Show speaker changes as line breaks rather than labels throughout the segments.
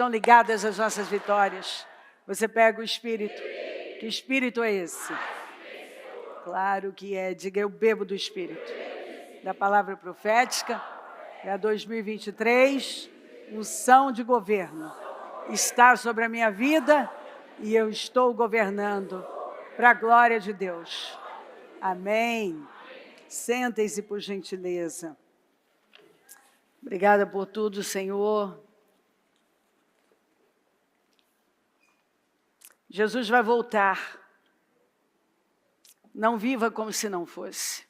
estão ligadas às nossas vitórias. Você pega o Espírito. Que Espírito é esse? Claro que é. Diga, eu bebo do Espírito. Da palavra profética. É 2023, unção de governo. Está sobre a minha vida e eu estou governando para a glória de Deus. Amém. Sentem-se, por gentileza. Obrigada por tudo, Senhor. Jesus vai voltar. Não viva como se não fosse.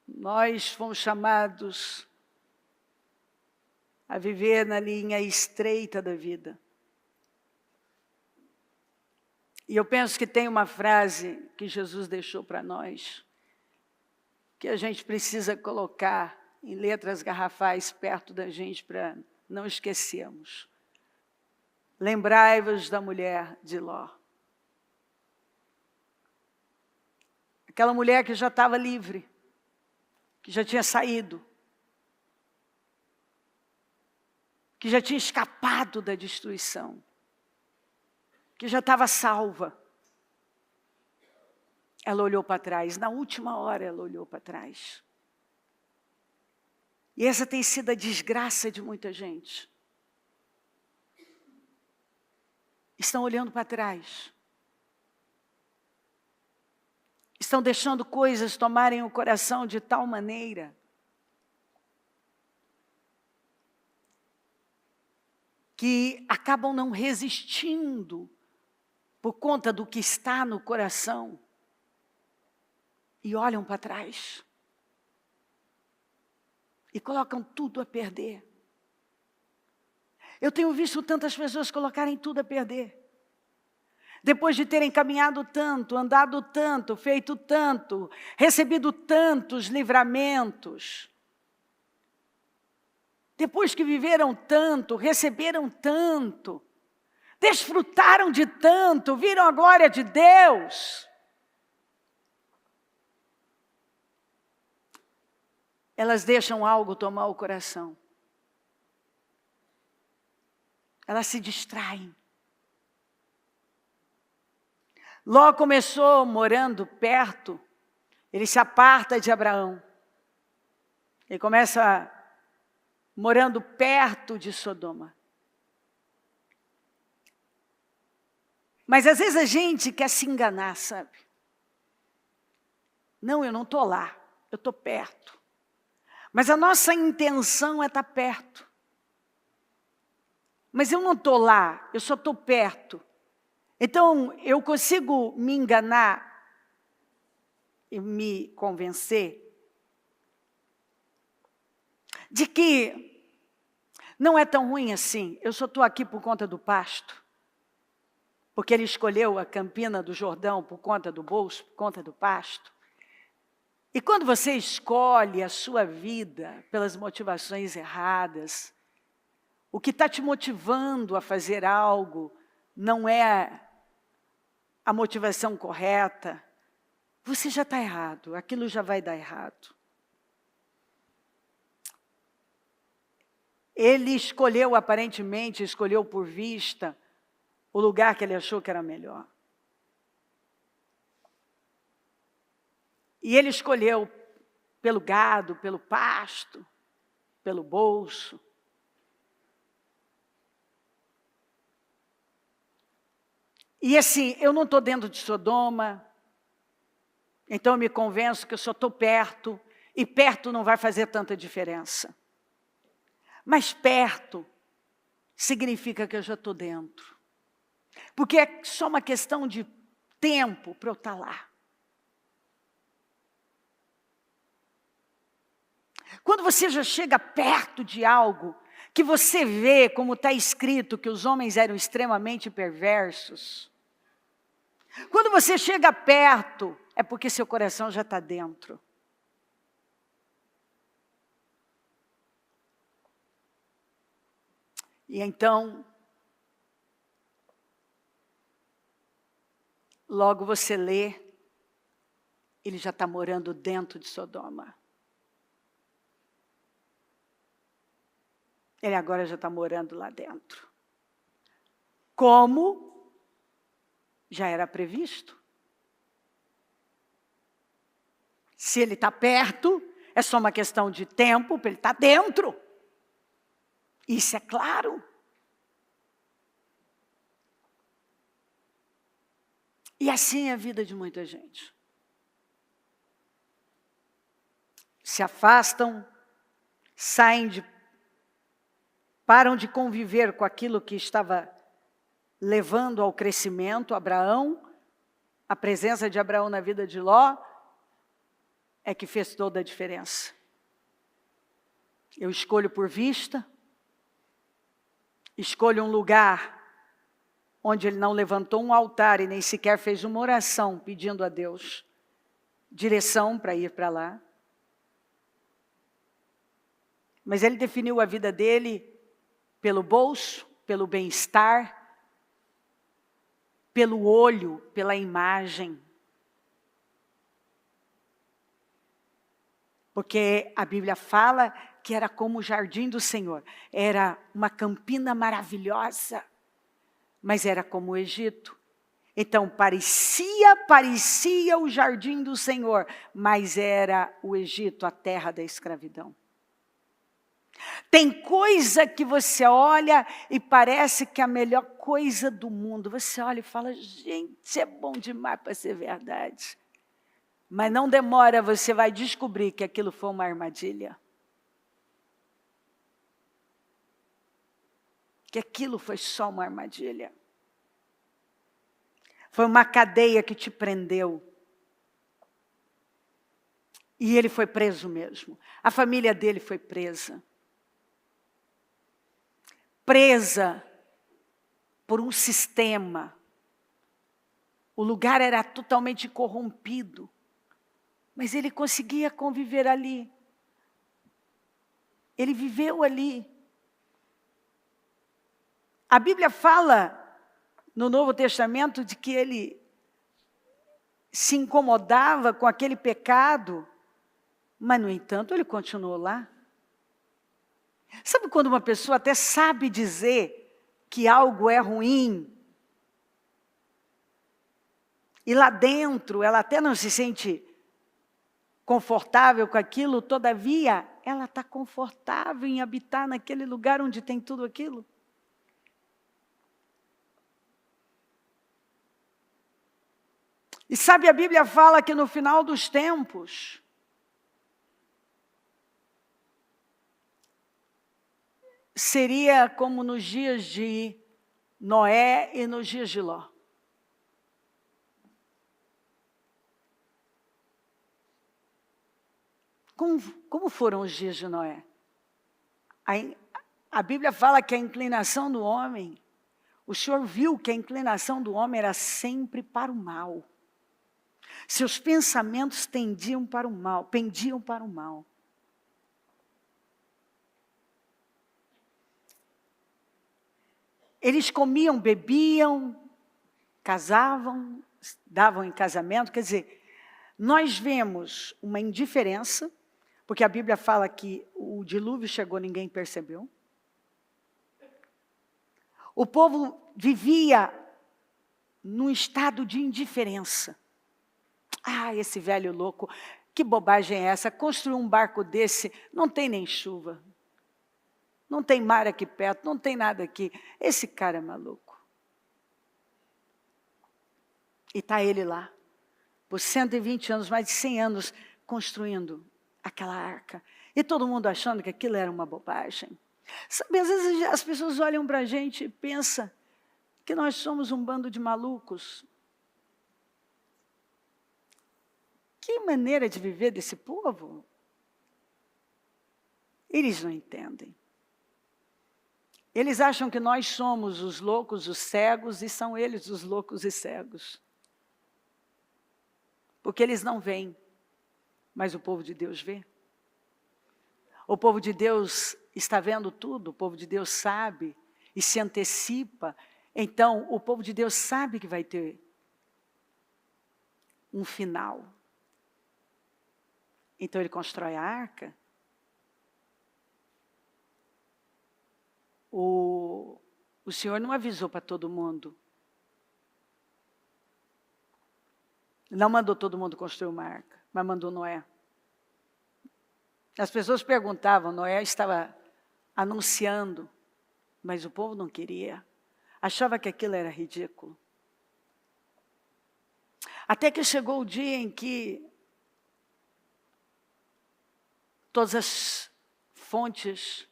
Nós fomos chamados a viver na linha estreita da vida. E eu penso que tem uma frase que Jesus deixou para nós, que a gente precisa colocar em letras garrafais perto da gente para não esquecermos. Lembrai-vos da mulher de Ló. Aquela mulher que já estava livre, que já tinha saído, que já tinha escapado da destruição, que já estava salva. Ela olhou para trás, na última hora ela olhou para trás. E essa tem sido a desgraça de muita gente. Estão olhando para trás. Estão deixando coisas tomarem o coração de tal maneira que acabam não resistindo por conta do que está no coração e olham para trás e colocam tudo a perder. Eu tenho visto tantas pessoas colocarem tudo a perder. Depois de terem caminhado tanto, andado tanto, feito tanto, recebido tantos livramentos, depois que viveram tanto, receberam tanto, desfrutaram de tanto, viram a glória de Deus, elas deixam algo tomar o coração. Elas se distraem. Ló começou morando perto, ele se aparta de Abraão. Ele começa morando perto de Sodoma. Mas às vezes a gente quer se enganar, sabe? Não, eu não estou lá, eu estou perto. Mas a nossa intenção é estar perto. Mas eu não estou lá, eu só estou perto. Então, eu consigo me enganar e me convencer de que não é tão ruim assim. Eu só estou aqui por conta do pasto, porque ele escolheu a Campina do Jordão por conta do bolso, por conta do pasto. E quando você escolhe a sua vida pelas motivações erradas, o que está te motivando a fazer algo não é a motivação correta, você já está errado, aquilo já vai dar errado. Ele escolheu, aparentemente, escolheu por vista o lugar que ele achou que era melhor. E ele escolheu pelo gado, pelo pasto, pelo bolso. E assim, eu não estou dentro de Sodoma, então eu me convenço que eu só estou perto, e perto não vai fazer tanta diferença. Mas perto significa que eu já estou dentro. Porque é só uma questão de tempo para eu estar lá. Quando você já chega perto de algo, que você vê, como está escrito, que os homens eram extremamente perversos. Quando você chega perto, é porque seu coração já está dentro. E então, logo você lê, ele já está morando dentro de Sodoma. Ele agora já está morando lá dentro. Como já era previsto. Se ele está perto, é só uma questão de tempo para ele estar dentro. Isso é claro. E assim é a vida de muita gente. Se afastam, param de conviver com aquilo que estava levando ao crescimento. Abraão, a presença de Abraão na vida de Ló, é que fez toda a diferença. Eu escolho por vista, escolho um lugar onde ele não levantou um altar e nem sequer fez uma oração pedindo a Deus direção para ir para lá. Mas ele definiu a vida dele pelo bolso, pelo bem-estar, pelo olho, pela imagem. Porque a Bíblia fala que era como o jardim do Senhor. Era uma campina maravilhosa, mas era como o Egito. Então parecia o jardim do Senhor, mas era o Egito, a terra da escravidão. Tem coisa que você olha e parece que é a melhor coisa do mundo. Você olha e fala, gente, é bom demais para ser verdade. Mas não demora, você vai descobrir que aquilo foi uma armadilha. Que aquilo foi só uma armadilha. Foi uma cadeia que te prendeu. E ele foi preso mesmo. A família dele foi presa. Presa por um sistema. O lugar era totalmente corrompido. Mas ele conseguia conviver ali. Ele viveu ali. A Bíblia fala no Novo Testamento de que ele se incomodava com aquele pecado, mas, no entanto, ele continuou lá. Sabe quando uma pessoa até sabe dizer que algo é ruim, e lá dentro ela até não se sente confortável com aquilo, todavia ela está confortável em habitar naquele lugar onde tem tudo aquilo? E sabe, a Bíblia fala que no final dos tempos, seria como nos dias de Noé e nos dias de Ló. Como foram os dias de Noé? A Bíblia fala que a inclinação do homem, o Senhor viu que a inclinação do homem era sempre para o mal. Seus pensamentos pendiam para o mal. Eles comiam, bebiam, casavam, davam em casamento. Quer dizer, nós vemos uma indiferença, porque a Bíblia fala que o dilúvio chegou, ninguém percebeu. O povo vivia num estado de indiferença. Ah, esse velho louco, que bobagem é essa? Construir um barco desse, não tem nem chuva. Não tem mar aqui perto, não tem nada aqui. Esse cara é maluco. E está ele lá, por 120 anos, mais de 100 anos, construindo aquela arca. E todo mundo achando que aquilo era uma bobagem. Sabe, às vezes as pessoas olham para a gente e pensam que nós somos um bando de malucos. Que maneira de viver desse povo? Eles não entendem. Eles acham que nós somos os loucos, os cegos, e são eles os loucos e cegos. Porque eles não veem, mas o povo de Deus vê. O povo de Deus está vendo tudo, o povo de Deus sabe e se antecipa. Então, o povo de Deus sabe que vai ter um final. Então, ele constrói a arca. O Senhor não avisou para todo mundo. Não mandou todo mundo construir uma arca, mas mandou Noé. As pessoas perguntavam, Noé estava anunciando, mas o povo não queria. Achava que aquilo era ridículo. Até que chegou o dia em que todas as fontes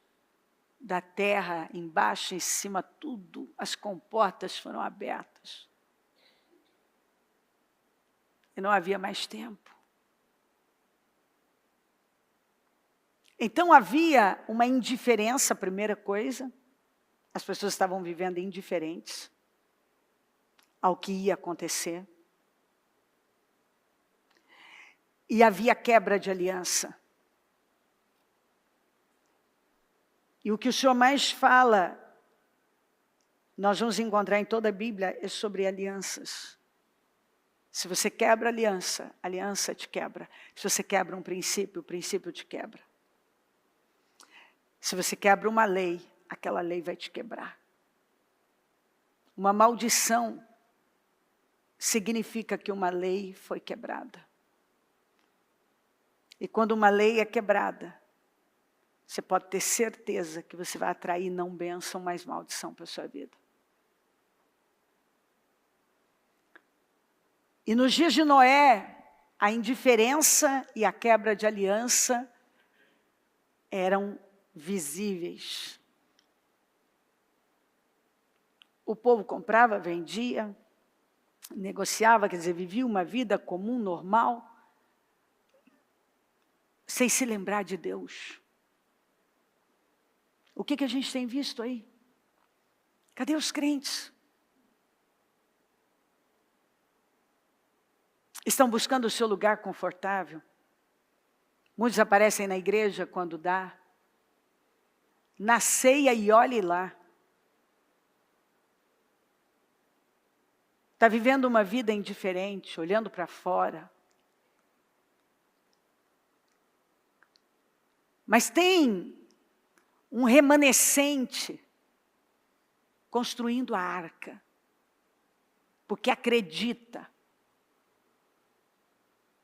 da terra, embaixo, em cima, tudo, as comportas foram abertas. E não havia mais tempo. Então havia uma indiferença, a primeira coisa. As pessoas estavam vivendo indiferentes ao que ia acontecer. E havia quebra de aliança. E o que o Senhor mais fala, nós vamos encontrar em toda a Bíblia, é sobre alianças. Se você quebra a aliança te quebra. Se você quebra um princípio, o princípio te quebra. Se você quebra uma lei, aquela lei vai te quebrar. Uma maldição significa que uma lei foi quebrada. E quando uma lei é quebrada, você pode ter certeza que você vai atrair não bênção, mas maldição para a sua vida. E nos dias de Noé, a indiferença e a quebra de aliança eram visíveis. O povo comprava, vendia, negociava, quer dizer, vivia uma vida comum, normal, sem se lembrar de Deus. O que a gente tem visto aí? Cadê os crentes? Estão buscando o seu lugar confortável. Muitos aparecem na igreja quando dá. Na ceia e olhe lá. Está vivendo uma vida indiferente, olhando para fora. Mas tem um remanescente construindo a arca, porque acredita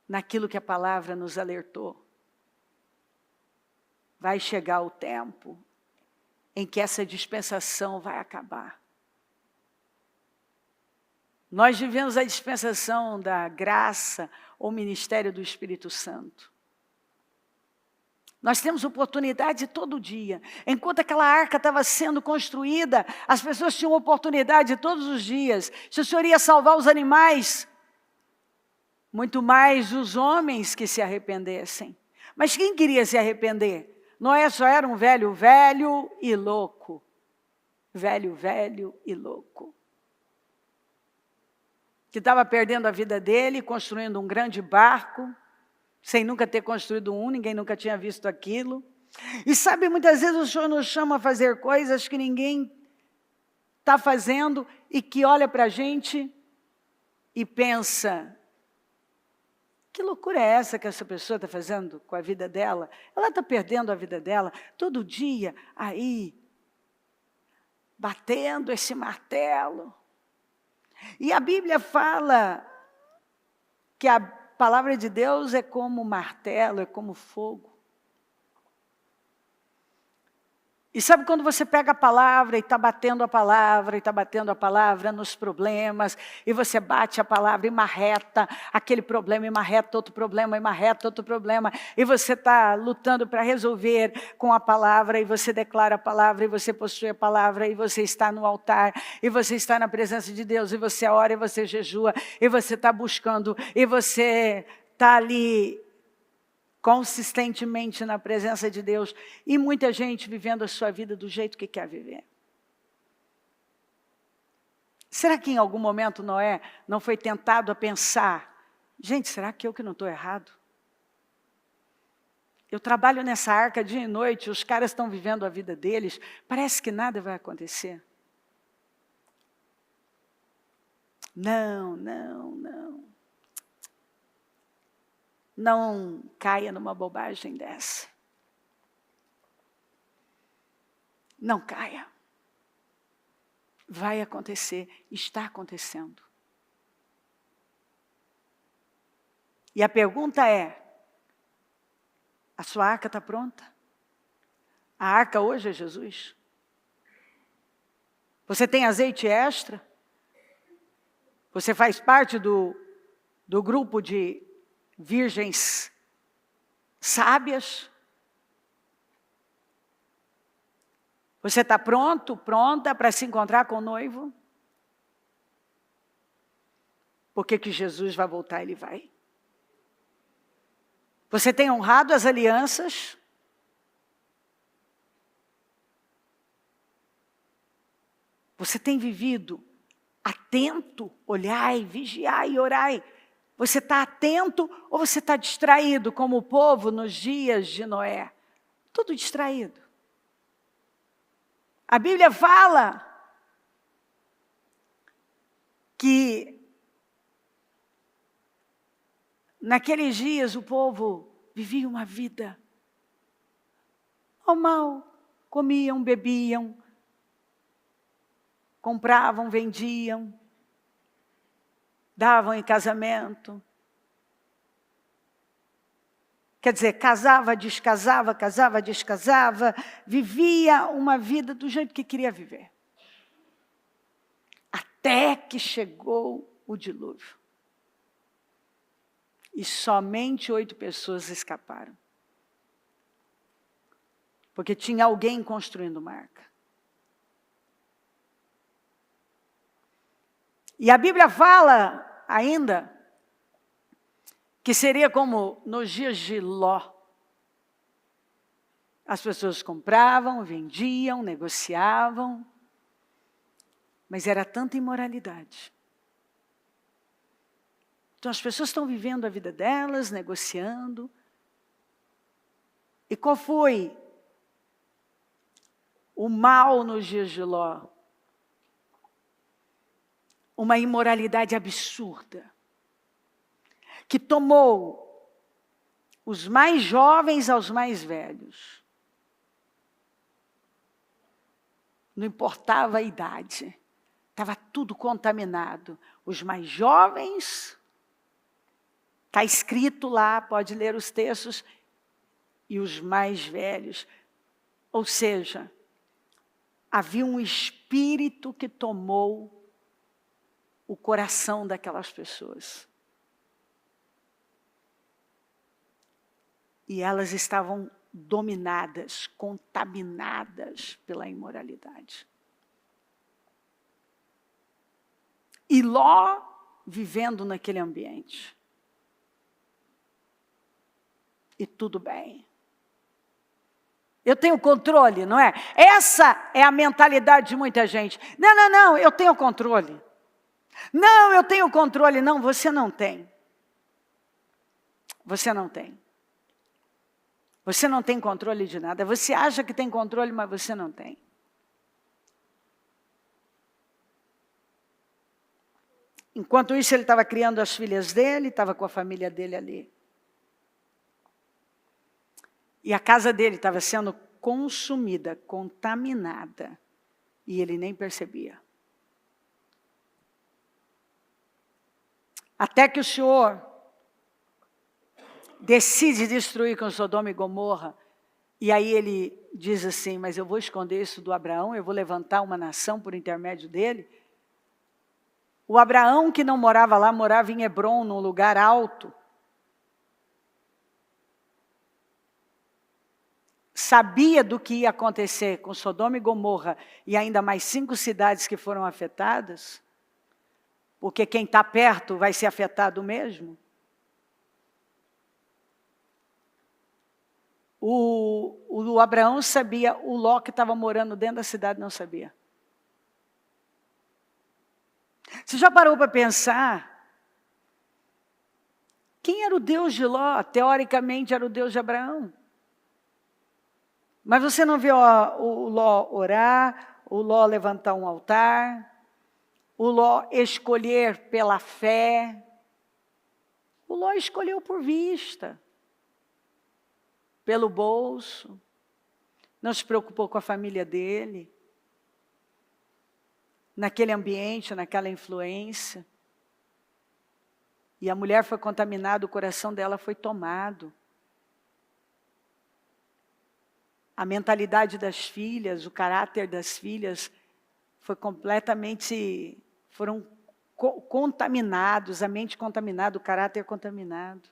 naquilo que a palavra nos alertou. Vai chegar o tempo em que essa dispensação vai acabar. Nós vivemos a dispensação da graça ou ministério do Espírito Santo. Nós temos oportunidade todo dia. Enquanto aquela arca estava sendo construída, as pessoas tinham oportunidade todos os dias. Se o Senhor ia salvar os animais, muito mais os homens que se arrependessem. Mas quem queria se arrepender? Noé só era um velho, velho e louco. Velho, velho e louco. Que estava perdendo a vida dele, construindo um grande barco, sem nunca ter construído um, ninguém nunca tinha visto aquilo. E sabe, muitas vezes o Senhor nos chama a fazer coisas que ninguém está fazendo e que olha para a gente e pensa, que loucura é essa que essa pessoa está fazendo com a vida dela? Ela está perdendo a vida dela todo dia aí, batendo esse martelo. E a Bíblia fala que a palavra de Deus é como martelo, é como fogo. E sabe quando você pega a palavra e está batendo a palavra, e está batendo a palavra nos problemas, e você bate a palavra e marreta aquele problema, e marreta outro problema, e marreta outro problema, e você está lutando para resolver com a palavra, e você declara a palavra, e você possui a palavra, e você está no altar, e você está na presença de Deus, e você ora, e você jejua, e você está buscando, e você está ali consistentemente na presença de Deus, e muita gente vivendo a sua vida do jeito que quer viver. Será que em algum momento Noé não foi tentado a pensar, gente, será que eu que não estou errado? Eu trabalho nessa arca dia e noite, os caras estão vivendo a vida deles, parece que nada vai acontecer. Não, não, não. Não caia numa bobagem dessa. Não caia. vai acontecer, está acontecendo. E a pergunta é, a sua arca está pronta? A arca hoje é Jesus? Você tem azeite extra? Você faz parte do grupo de virgens sábias? Você está pronto, pronta para se encontrar com o noivo? Porque que Jesus vai voltar, ele vai. Você tem honrado as alianças? Você tem vivido atento, olhai, vigiai e orai. Você está atento ou você está distraído, como o povo nos dias de Noé? Tudo distraído. A Bíblia fala que naqueles dias o povo vivia uma vida normal, comiam, bebiam, compravam, vendiam, davam em casamento. Quer dizer, casava, descasava, vivia uma vida do jeito que queria viver. Até que chegou o dilúvio. E somente 8 pessoas escaparam. Porque tinha alguém construindo uma arca. E a Bíblia fala ainda que seria como nos dias de Ló. As pessoas compravam, vendiam, negociavam, mas era tanta imoralidade. Então as pessoas estão vivendo a vida delas, negociando. E qual foi o mal nos dias de Ló? Uma imoralidade absurda, que tomou os mais jovens aos mais velhos. Não importava a idade, estava tudo contaminado. Os mais jovens, está escrito lá, pode ler os textos, e os mais velhos. Ou seja, havia um espírito que tomou o coração daquelas pessoas. E elas estavam dominadas, contaminadas pela imoralidade. E Ló vivendo naquele ambiente. E tudo bem. Eu tenho controle, não é? Essa é a mentalidade de muita gente. Não, eu tenho controle. Não, eu tenho controle. Não, você não tem. Você não tem. Você não tem controle de nada. Você acha que tem controle, mas você não tem. Enquanto isso, ele estava criando as filhas dele, estava com a família dele ali. E a casa dele estava sendo consumida, contaminada. E ele nem percebia. Até que o Senhor decide destruir com Sodoma e Gomorra. E aí ele diz assim, mas eu vou esconder isso do Abraão, eu vou levantar uma nação por intermédio dele. O Abraão que não morava lá, morava em Hebrom, num lugar alto. Sabia do que ia acontecer com Sodoma e Gomorra e ainda mais 5 cidades que foram afetadas. Porque quem está perto vai ser afetado mesmo. O Abraão sabia, o Ló que estava morando dentro da cidade não sabia. Você já parou para pensar? Quem era o Deus de Ló? Teoricamente era o Deus de Abraão. Mas você não vê o Ló orar, o Ló levantar um altar, o Ló escolher pela fé. O Ló escolheu por vista, pelo bolso, não se preocupou com a família dele. naquele ambiente, naquela influência. E a mulher foi contaminada, o coração dela foi tomado. A mentalidade das filhas, o caráter das filhas foram contaminados, a mente contaminada, o caráter contaminado.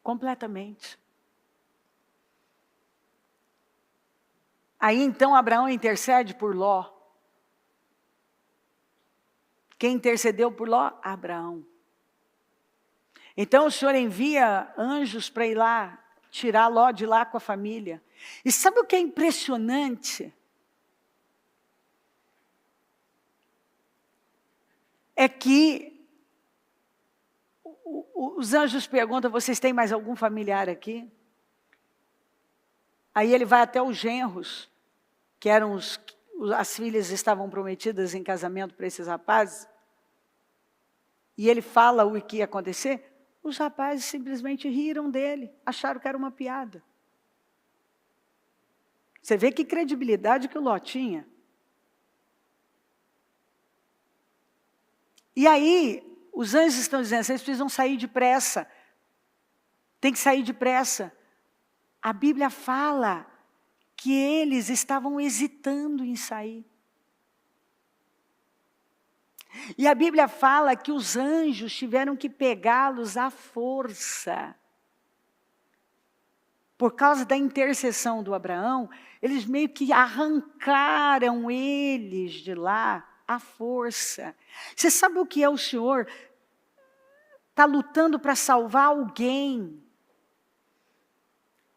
Completamente. Aí então Abraão intercede por Ló. Quem intercedeu por Ló? Abraão. Então o Senhor envia anjos para ir lá, tirar Ló de lá com a família. E sabe o que é impressionante? É que os anjos perguntam, vocês têm mais algum familiar aqui? Aí ele vai até os genros, que eram as filhas estavam prometidas em casamento para esses rapazes. E ele fala o que ia acontecer. Os rapazes simplesmente riram dele, acharam que era uma piada. Você vê que credibilidade que o Ló tinha. E aí, os anjos estão dizendo, vocês precisam sair depressa. Tem que sair depressa. A Bíblia fala que eles estavam hesitando em sair. E a Bíblia fala que os anjos tiveram que pegá-los à força. Por causa da intercessão do Abraão, eles meio que arrancaram eles de lá à força. Você sabe o que é o Senhor? Está lutando para salvar alguém.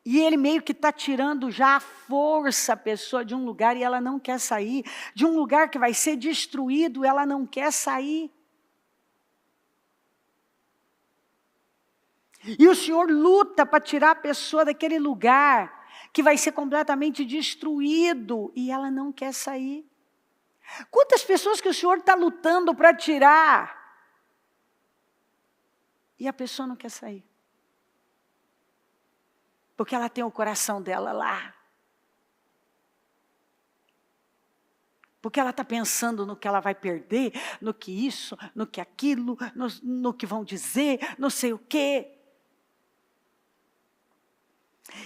E ele meio que está tirando já a força a pessoa de um lugar e ela não quer sair. De um lugar que vai ser destruído, ela não quer sair. E o Senhor luta para tirar a pessoa daquele lugar que vai ser completamente destruído e ela não quer sair. Quantas pessoas que o Senhor está lutando para tirar e a pessoa não quer sair? Porque ela tem o coração dela lá. Porque ela está pensando no que ela vai perder, no que isso, no que aquilo, no que vão dizer, não sei o quê.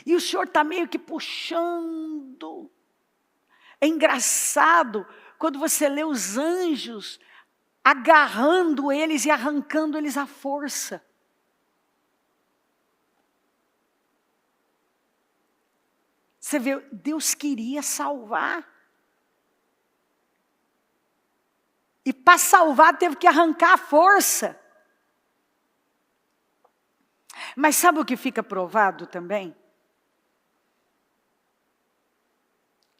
E o Senhor está meio que puxando. É engraçado quando você lê os anjos agarrando eles e arrancando eles à força. Você vê, Deus queria salvar. E para salvar teve que arrancar a força. Mas sabe o que fica provado também?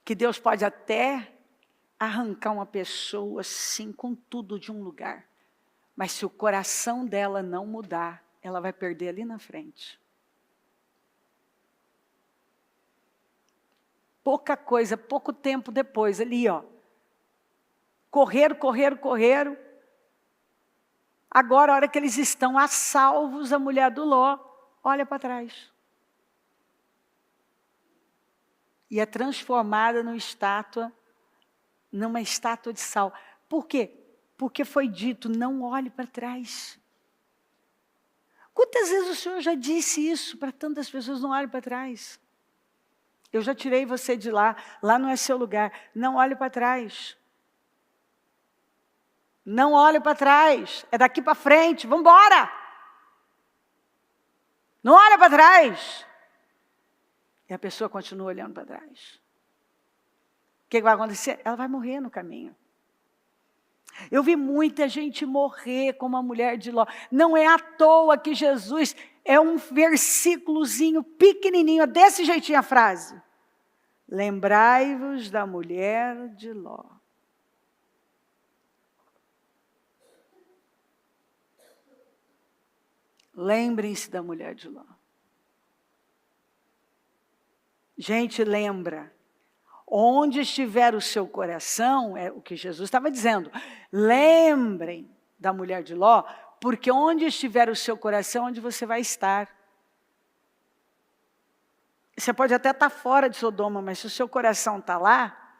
Que Deus pode até arrancar uma pessoa assim com tudo de um lugar. Mas se o coração dela não mudar, ela vai perder ali na frente. Pouca coisa, pouco tempo depois, ali ó. Correram. Agora, a hora que eles estão a salvos, a mulher do Ló olha para trás. E é transformada numa estátua de sal. Por quê? Porque foi dito, não olhe para trás. Quantas vezes o Senhor já disse isso para tantas pessoas, não olhe para trás? Eu já tirei você de lá não é seu lugar. Não olhe para trás. Não olhe para trás, é daqui para frente, vamos embora. Não olha para trás. E a pessoa continua olhando para trás. O que vai acontecer? Ela vai morrer no caminho. Eu vi muita gente morrer como a mulher de Ló. Não é à toa que Jesus é um versículozinho pequenininho, desse jeitinho a frase. Lembrai-vos da mulher de Ló. Lembrem-se da mulher de Ló. Gente, lembra. Onde estiver o seu coração, é o que Jesus estava dizendo. Lembrem da mulher de Ló, porque onde estiver o seu coração, onde você vai estar. Você pode até estar fora de Sodoma, mas se o seu coração está lá,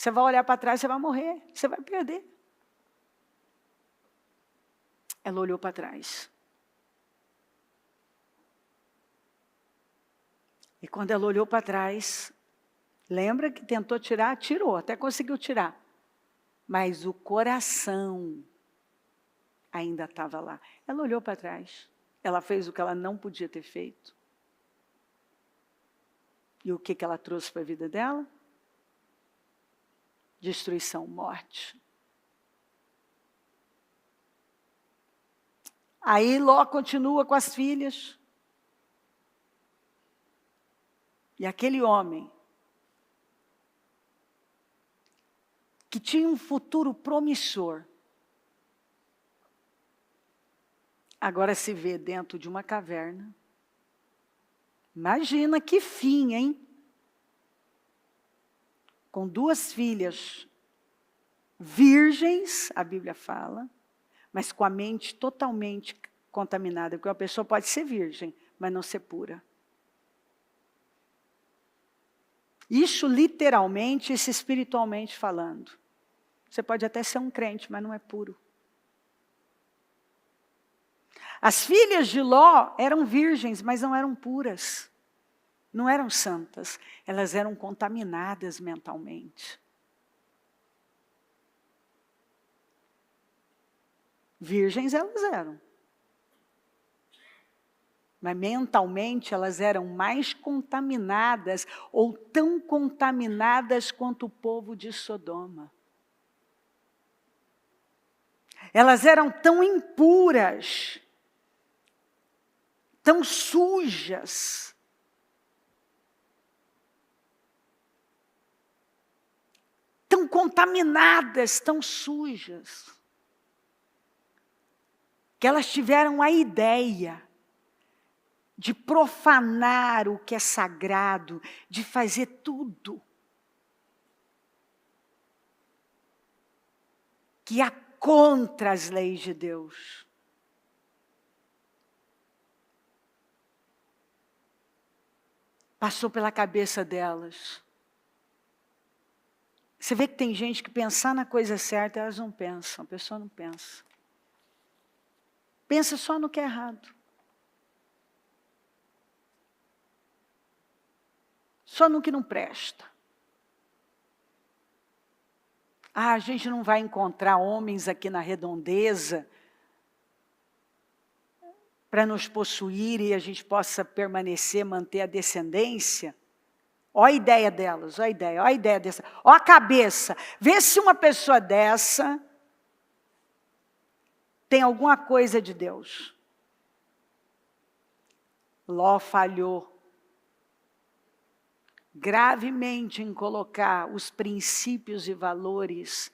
Você vai olhar para trás, você vai morrer, você vai perder. Ela olhou para trás. E quando ela olhou para trás, lembra que tentou tirar? Tirou, até conseguiu tirar. Mas o coração ainda estava lá. Ela olhou para trás. Ela fez o que ela não podia ter feito. E o que ela trouxe para a vida dela? Destruição, morte. Aí Ló continua com as filhas. E aquele homem, que tinha um futuro promissor, agora se vê dentro de uma caverna. Imagina que fim, hein? Com 2 filhas virgens, a Bíblia fala, mas com a mente totalmente contaminada, porque uma pessoa pode ser virgem, mas não ser pura. Isso literalmente, isso espiritualmente falando. Você pode até ser um crente, mas não é puro. As filhas de Ló eram virgens, mas não eram puras. Não eram santas. Elas eram contaminadas mentalmente. Virgens elas eram. Mas mentalmente elas eram mais contaminadas, ou tão contaminadas quanto o povo de Sodoma. Elas eram tão impuras, tão sujas, tão contaminadas, tão sujas, que elas tiveram a ideia de profanar o que é sagrado, de fazer tudo que há contra as leis de Deus. Passou pela cabeça delas. Você vê que tem gente que pensar na coisa certa, elas não pensam, a pessoa não pensa. Pensa só no que é errado. Só no que não presta. A gente não vai encontrar homens aqui na redondeza para nos possuir e a gente possa permanecer, manter a descendência. Olha a ideia delas, olha a ideia dessa. Olha a cabeça. Vê se uma pessoa dessa tem alguma coisa de Deus. Ló falhou gravemente em colocar os princípios e valores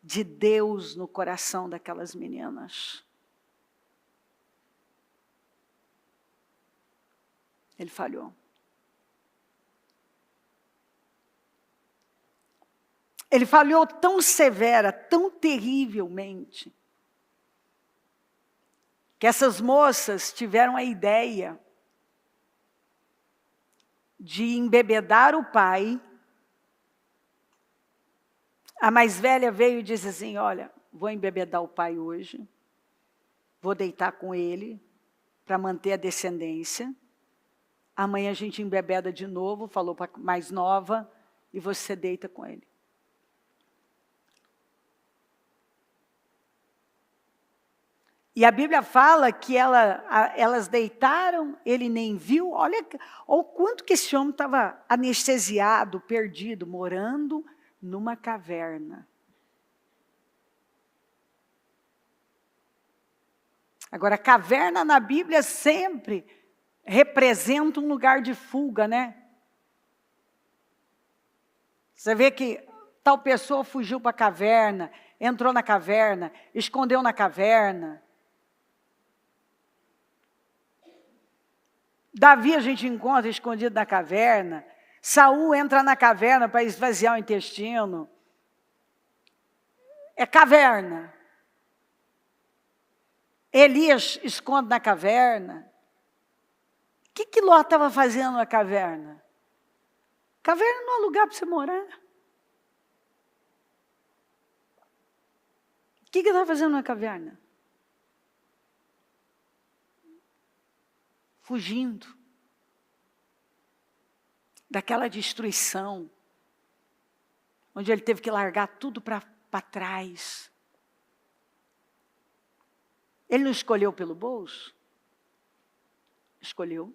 de Deus no coração daquelas meninas. Ele falhou. Ele falhou tão severa, tão terrivelmente, que essas moças tiveram a ideia de embebedar o pai. A mais velha veio e disse assim, olha, vou embebedar o pai hoje, vou deitar com ele para manter a descendência. Amanhã a gente embebeda de novo, falou para a mais nova, e você deita com ele. E a Bíblia fala que elas deitaram, ele nem viu. Olha o quanto que esse homem estava anestesiado, perdido, morando numa caverna. Agora, caverna na Bíblia sempre representa um lugar de fuga, né? Você vê que tal pessoa fugiu para a caverna, entrou na caverna, escondeu na caverna. Davi a gente encontra escondido na caverna. Saul entra na caverna para esvaziar o intestino. É caverna. Elias esconde na caverna. O que Ló estava fazendo na caverna? Caverna não é lugar para você morar. que ele estava fazendo na caverna? Fugindo daquela destruição, onde ele teve que largar tudo para trás. Ele não escolheu pelo bolso? Escolheu.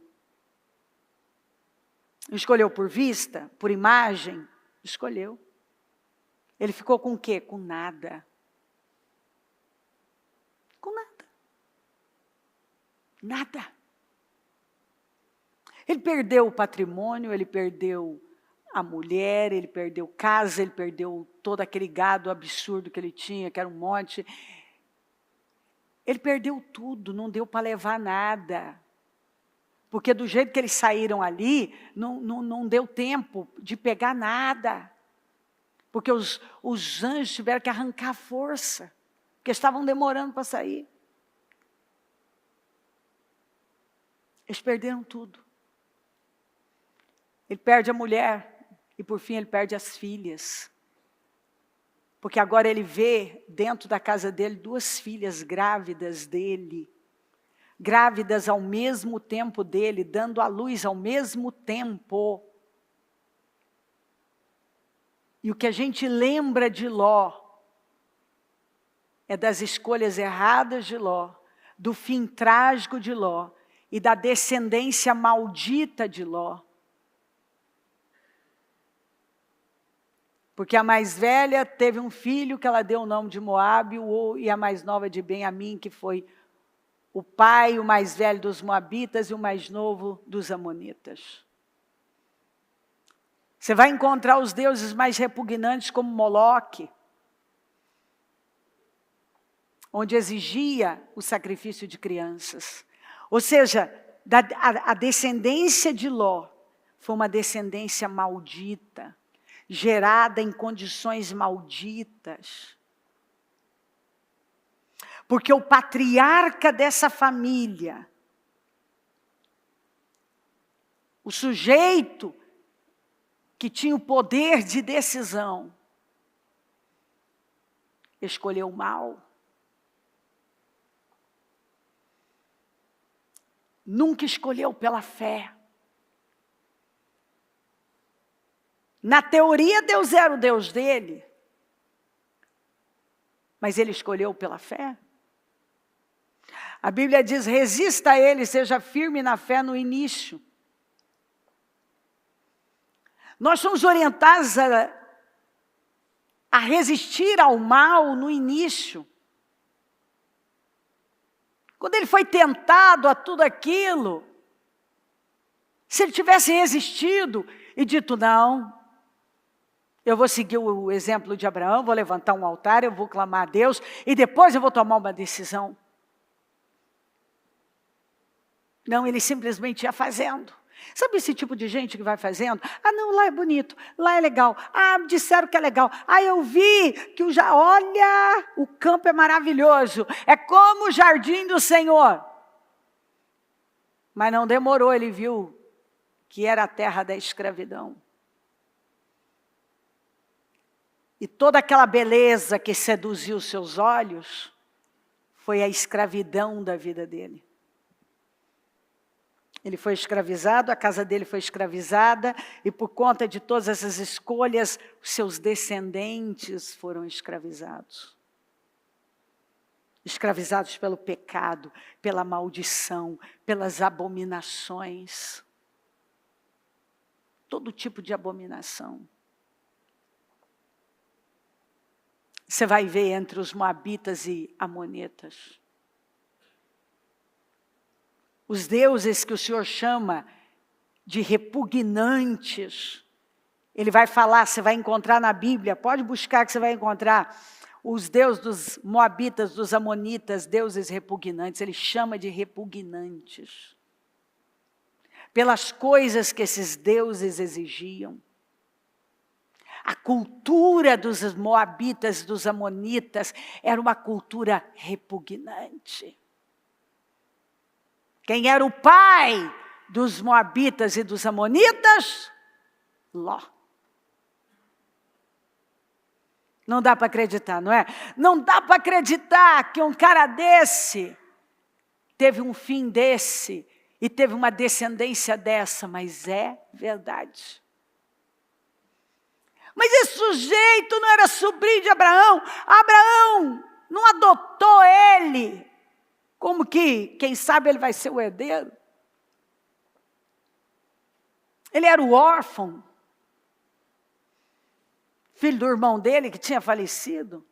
Escolheu por vista, por imagem? Escolheu. Ele ficou com o quê? Com nada. Com nada. Nada. Ele perdeu o patrimônio, ele perdeu a mulher, ele perdeu casa, ele perdeu todo aquele gado absurdo que ele tinha, que era um monte. Ele perdeu tudo, não deu para levar nada. Porque do jeito que eles saíram ali, não deu tempo de pegar nada. Porque os anjos tiveram que arrancar a força, porque estavam demorando para sair. Eles perderam tudo. Ele perde a mulher e, por fim, ele perde as filhas. Porque agora ele vê dentro da casa dele 2 filhas grávidas dele. Grávidas ao mesmo tempo dele, dando à luz ao mesmo tempo. E o que a gente lembra de Ló é das escolhas erradas de Ló, do fim trágico de Ló e da descendência maldita de Ló. Porque a mais velha teve um filho que ela deu o nome de Moabe, e a mais nova de Ben-Amim, que foi o pai, o mais velho dos Moabitas e o mais novo dos Amonitas. Você vai encontrar os deuses mais repugnantes como Moloque, onde exigia o sacrifício de crianças. Ou seja, a descendência de Ló foi uma descendência maldita, gerada em condições malditas. Porque o patriarca dessa família, o sujeito que tinha o poder de decisão, escolheu o mal. Nunca escolheu pela fé. Na teoria, Deus era o Deus dele. Mas ele escolheu pela fé. A Bíblia diz, resista a ele, seja firme na fé no início. Nós somos orientados a resistir ao mal no início. Quando ele foi tentado a tudo aquilo, se ele tivesse resistido e dito, não, eu vou seguir o exemplo de Abraão, vou levantar um altar, eu vou clamar a Deus, e depois eu vou tomar uma decisão. Não, ele simplesmente ia fazendo. Sabe esse tipo de gente que vai fazendo? Ah, não, lá é bonito, lá é legal. Ah, me disseram que é legal. Ah, eu vi que olha, o campo é maravilhoso. É como o jardim do Senhor. Mas não demorou, ele viu que era a terra da escravidão. E toda aquela beleza que seduziu seus olhos foi a escravidão da vida dele. Ele foi escravizado, a casa dele foi escravizada, e por conta de todas essas escolhas, seus descendentes foram escravizados. Escravizados pelo pecado, pela maldição, pelas abominações. Todo tipo de abominação. Você vai ver entre os moabitas e amonitas. Os deuses que o Senhor chama de repugnantes, Ele vai falar, você vai encontrar na Bíblia, pode buscar que você vai encontrar os deuses dos moabitas, dos amonitas, deuses repugnantes, Ele chama de repugnantes. Pelas coisas que esses deuses exigiam. A cultura dos moabitas, dos amonitas, era uma cultura repugnante. Quem era o pai dos moabitas e dos amonitas? Ló. Não dá para acreditar, não é? Não dá para acreditar que um cara desse teve um fim desse e teve uma descendência dessa, mas é verdade. Mas esse sujeito não era sobrinho de Abraão. Abraão não adotou ele. Como que, quem sabe, ele vai ser o herdeiro? Ele era o órfão. Filho do irmão dele que tinha falecido.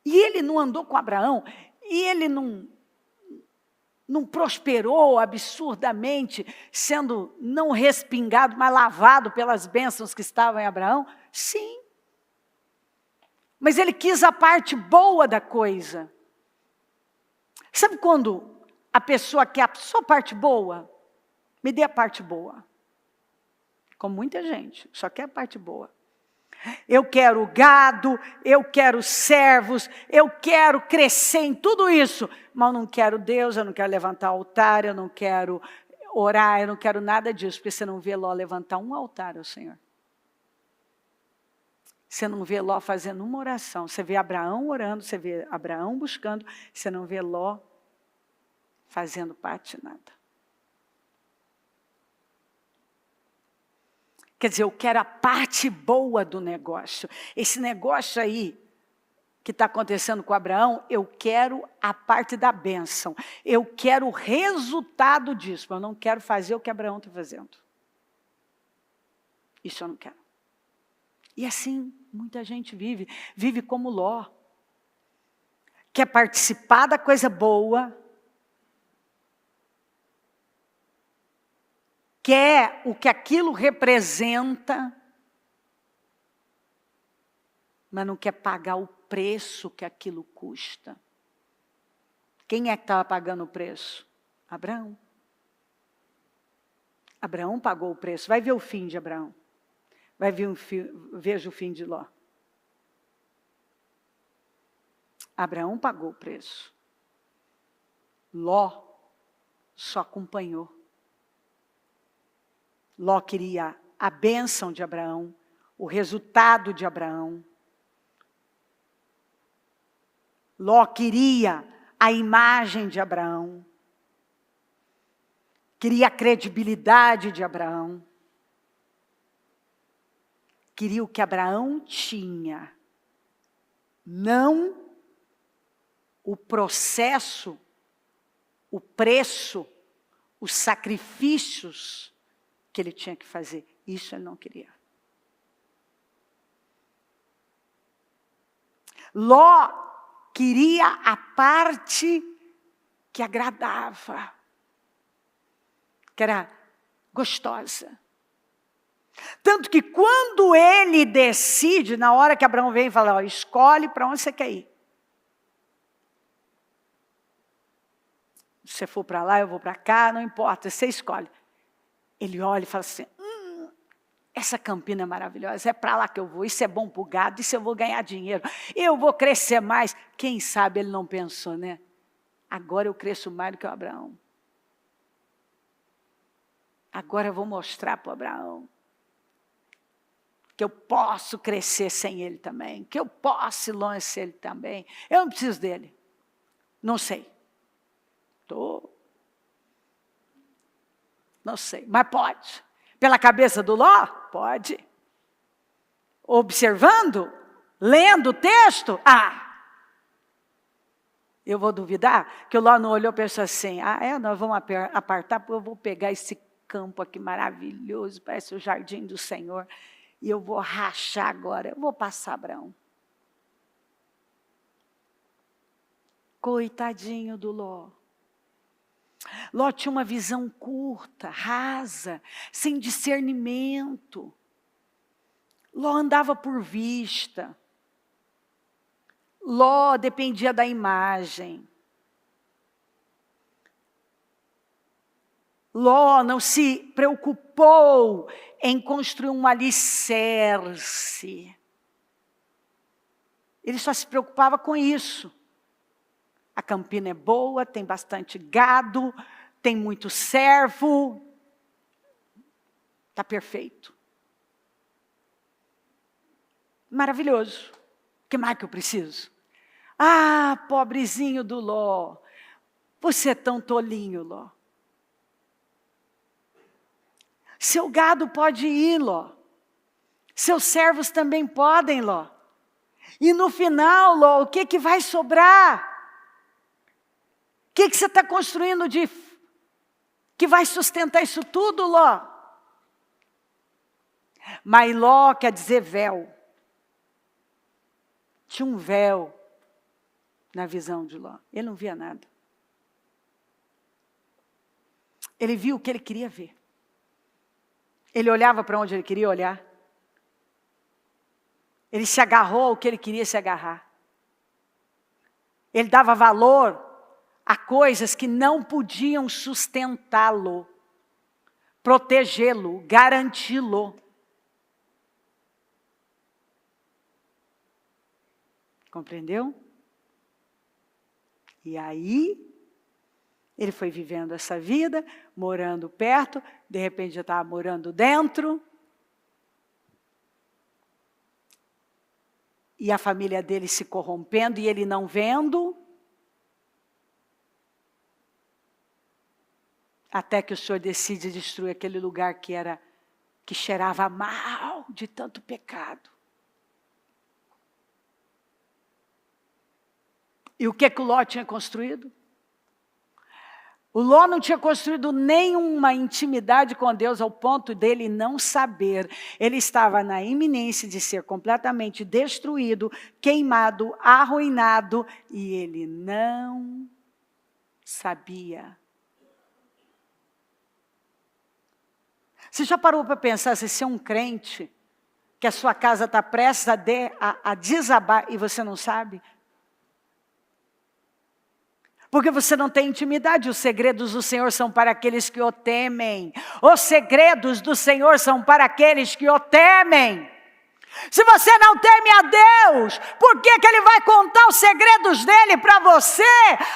E ele não andou com Abraão. E ele não prosperou absurdamente, sendo não respingado, mas lavado pelas bênçãos que estavam em Abraão? Sim. Mas ele quis a parte boa da coisa. Sabe quando a pessoa quer só a parte boa? Me dê a parte boa. Como muita gente, só quer a parte boa. Eu quero gado, eu quero servos, eu quero crescer em tudo isso, mas eu não quero Deus, eu não quero levantar altar, eu não quero orar, eu não quero nada disso, porque você não vê Ló levantar um altar ao Senhor. Você não vê Ló fazendo uma oração, você vê Abraão orando, você vê Abraão buscando, você não vê Ló fazendo parte de nada. Quer dizer, eu quero a parte boa do negócio. Esse negócio aí que está acontecendo com Abraão, eu quero a parte da bênção. Eu quero o resultado disso, mas eu não quero fazer o que Abraão está fazendo. Isso eu não quero. E assim, muita gente vive como Ló. Quer participar da coisa boa, quer o que aquilo representa, mas não quer pagar o preço que aquilo custa. Quem é que estava pagando o preço? Abraão. Abraão pagou o preço. Vai ver o fim de Abraão. Vai ver veja o fim de Ló. Abraão pagou o preço. Ló só acompanhou. Ló queria a bênção de Abraão, o resultado de Abraão. Ló queria a imagem de Abraão. Queria a credibilidade de Abraão. Queria o que Abraão tinha. Não o processo, o preço, os sacrifícios que ele tinha que fazer. Isso ele não queria. Ló queria a parte que agradava, que era gostosa. Tanto que quando ele decide, na hora que Abraão vem e fala, ó, escolhe para onde você quer ir. Se você for para lá, eu vou para cá, não importa, você escolhe. Ele olha e fala assim, essa Campina é maravilhosa, é para lá que eu vou, isso é bom para o gado, isso eu vou ganhar dinheiro, eu vou crescer mais. Quem sabe ele não pensou, né? Agora eu cresço mais do que o Abraão. Agora eu vou mostrar para o Abraão que eu posso crescer sem ele também, que eu posso ir longe sem ele também. Eu não preciso dele. Não sei. Não sei, mas pode. Pela cabeça do Ló? Pode. Observando? Lendo o texto? Eu vou duvidar que o Ló não olhou e pensou assim, nós vamos apartar, porque eu vou pegar esse campo aqui maravilhoso, parece o jardim do Senhor, e eu vou rachar agora, eu vou passar Abraão. Coitadinho do Ló. Ló tinha uma visão curta, rasa, sem discernimento. Ló andava por vista. Ló dependia da imagem. Ló não se preocupou em construir um alicerce. Ele só se preocupava com isso. A Campina é boa, tem bastante gado, tem muito servo. Está perfeito. Maravilhoso. O que mais que eu preciso? Ah, pobrezinho do Ló. Você é tão tolinho, Ló. Seu gado pode ir, Ló. Seus servos também podem, Ló. E no final, Ló, o que vai sobrar? O que você está construindo que vai sustentar isso tudo, Ló? Mas Ló quer dizer véu. Tinha um véu na visão de Ló. Ele não via nada. Ele viu o que ele queria ver. Ele olhava para onde ele queria olhar. Ele se agarrou ao que ele queria se agarrar. Ele dava valor a coisas que não podiam sustentá-lo, protegê-lo, garanti-lo. Compreendeu? E aí, ele foi vivendo essa vida, morando perto, de repente já estava morando dentro. E a família dele se corrompendo e ele não vendo. Até que o Senhor decide destruir aquele lugar que cheirava mal de tanto pecado. E o que o Ló tinha construído? O Ló não tinha construído nenhuma intimidade com Deus ao ponto dele não saber. Ele estava na iminência de ser completamente destruído, queimado, arruinado, e ele não sabia. Você já parou para pensar se você é um crente, que a sua casa está prestes a desabar e você não sabe? Porque você não tem intimidade. Os segredos do Senhor são para aqueles que o temem. Os segredos do Senhor são para aqueles que o temem. Se você não teme a Deus, por que Ele vai contar os segredos dele para você?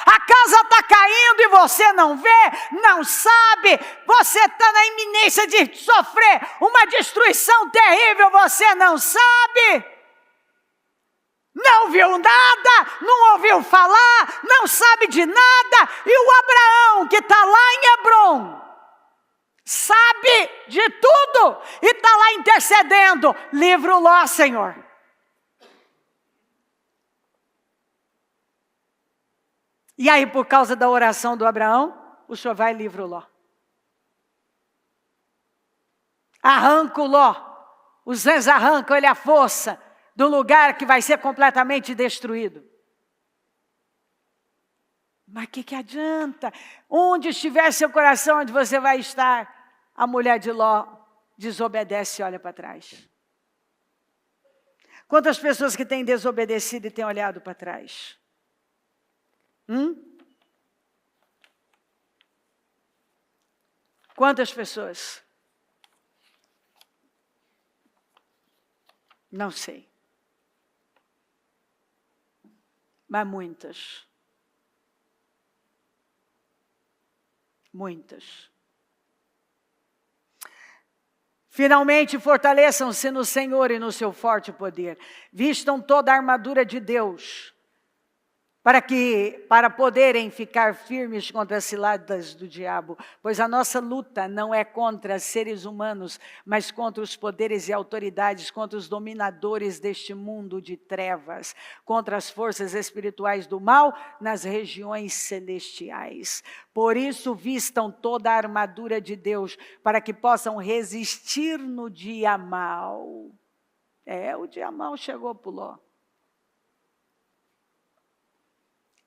A casa está caindo e você não vê, não sabe. Você está na iminência de sofrer uma destruição terrível, você não sabe. Não viu nada, não ouviu falar, não sabe de nada. E o Abraão, que está lá em Hebrom, sabe de tudo e está lá intercedendo. Livra o Ló, Senhor. E aí, por causa da oração do Abraão, o Senhor vai e livra o Ló. Arranca o Ló. Os anjos arrancam ele à força do lugar que vai ser completamente destruído. Mas o que adianta? Onde estiver seu coração, onde você vai estar? A mulher de Ló desobedece e olha para trás. Quantas pessoas que têm desobedecido e têm olhado para trás? Quantas pessoas? Não sei. Mas muitas. Muitas. Finalmente, fortaleçam-se no Senhor e no seu forte poder. Vistam toda a armadura de Deus, para poderem ficar firmes contra as ciladas do diabo. Pois a nossa luta não é contra seres humanos, mas contra os poderes e autoridades, contra os dominadores deste mundo de trevas, contra as forças espirituais do mal nas regiões celestiais. Por isso, vistam toda a armadura de Deus, para que possam resistir no dia mau. O dia mau chegou para o Ló.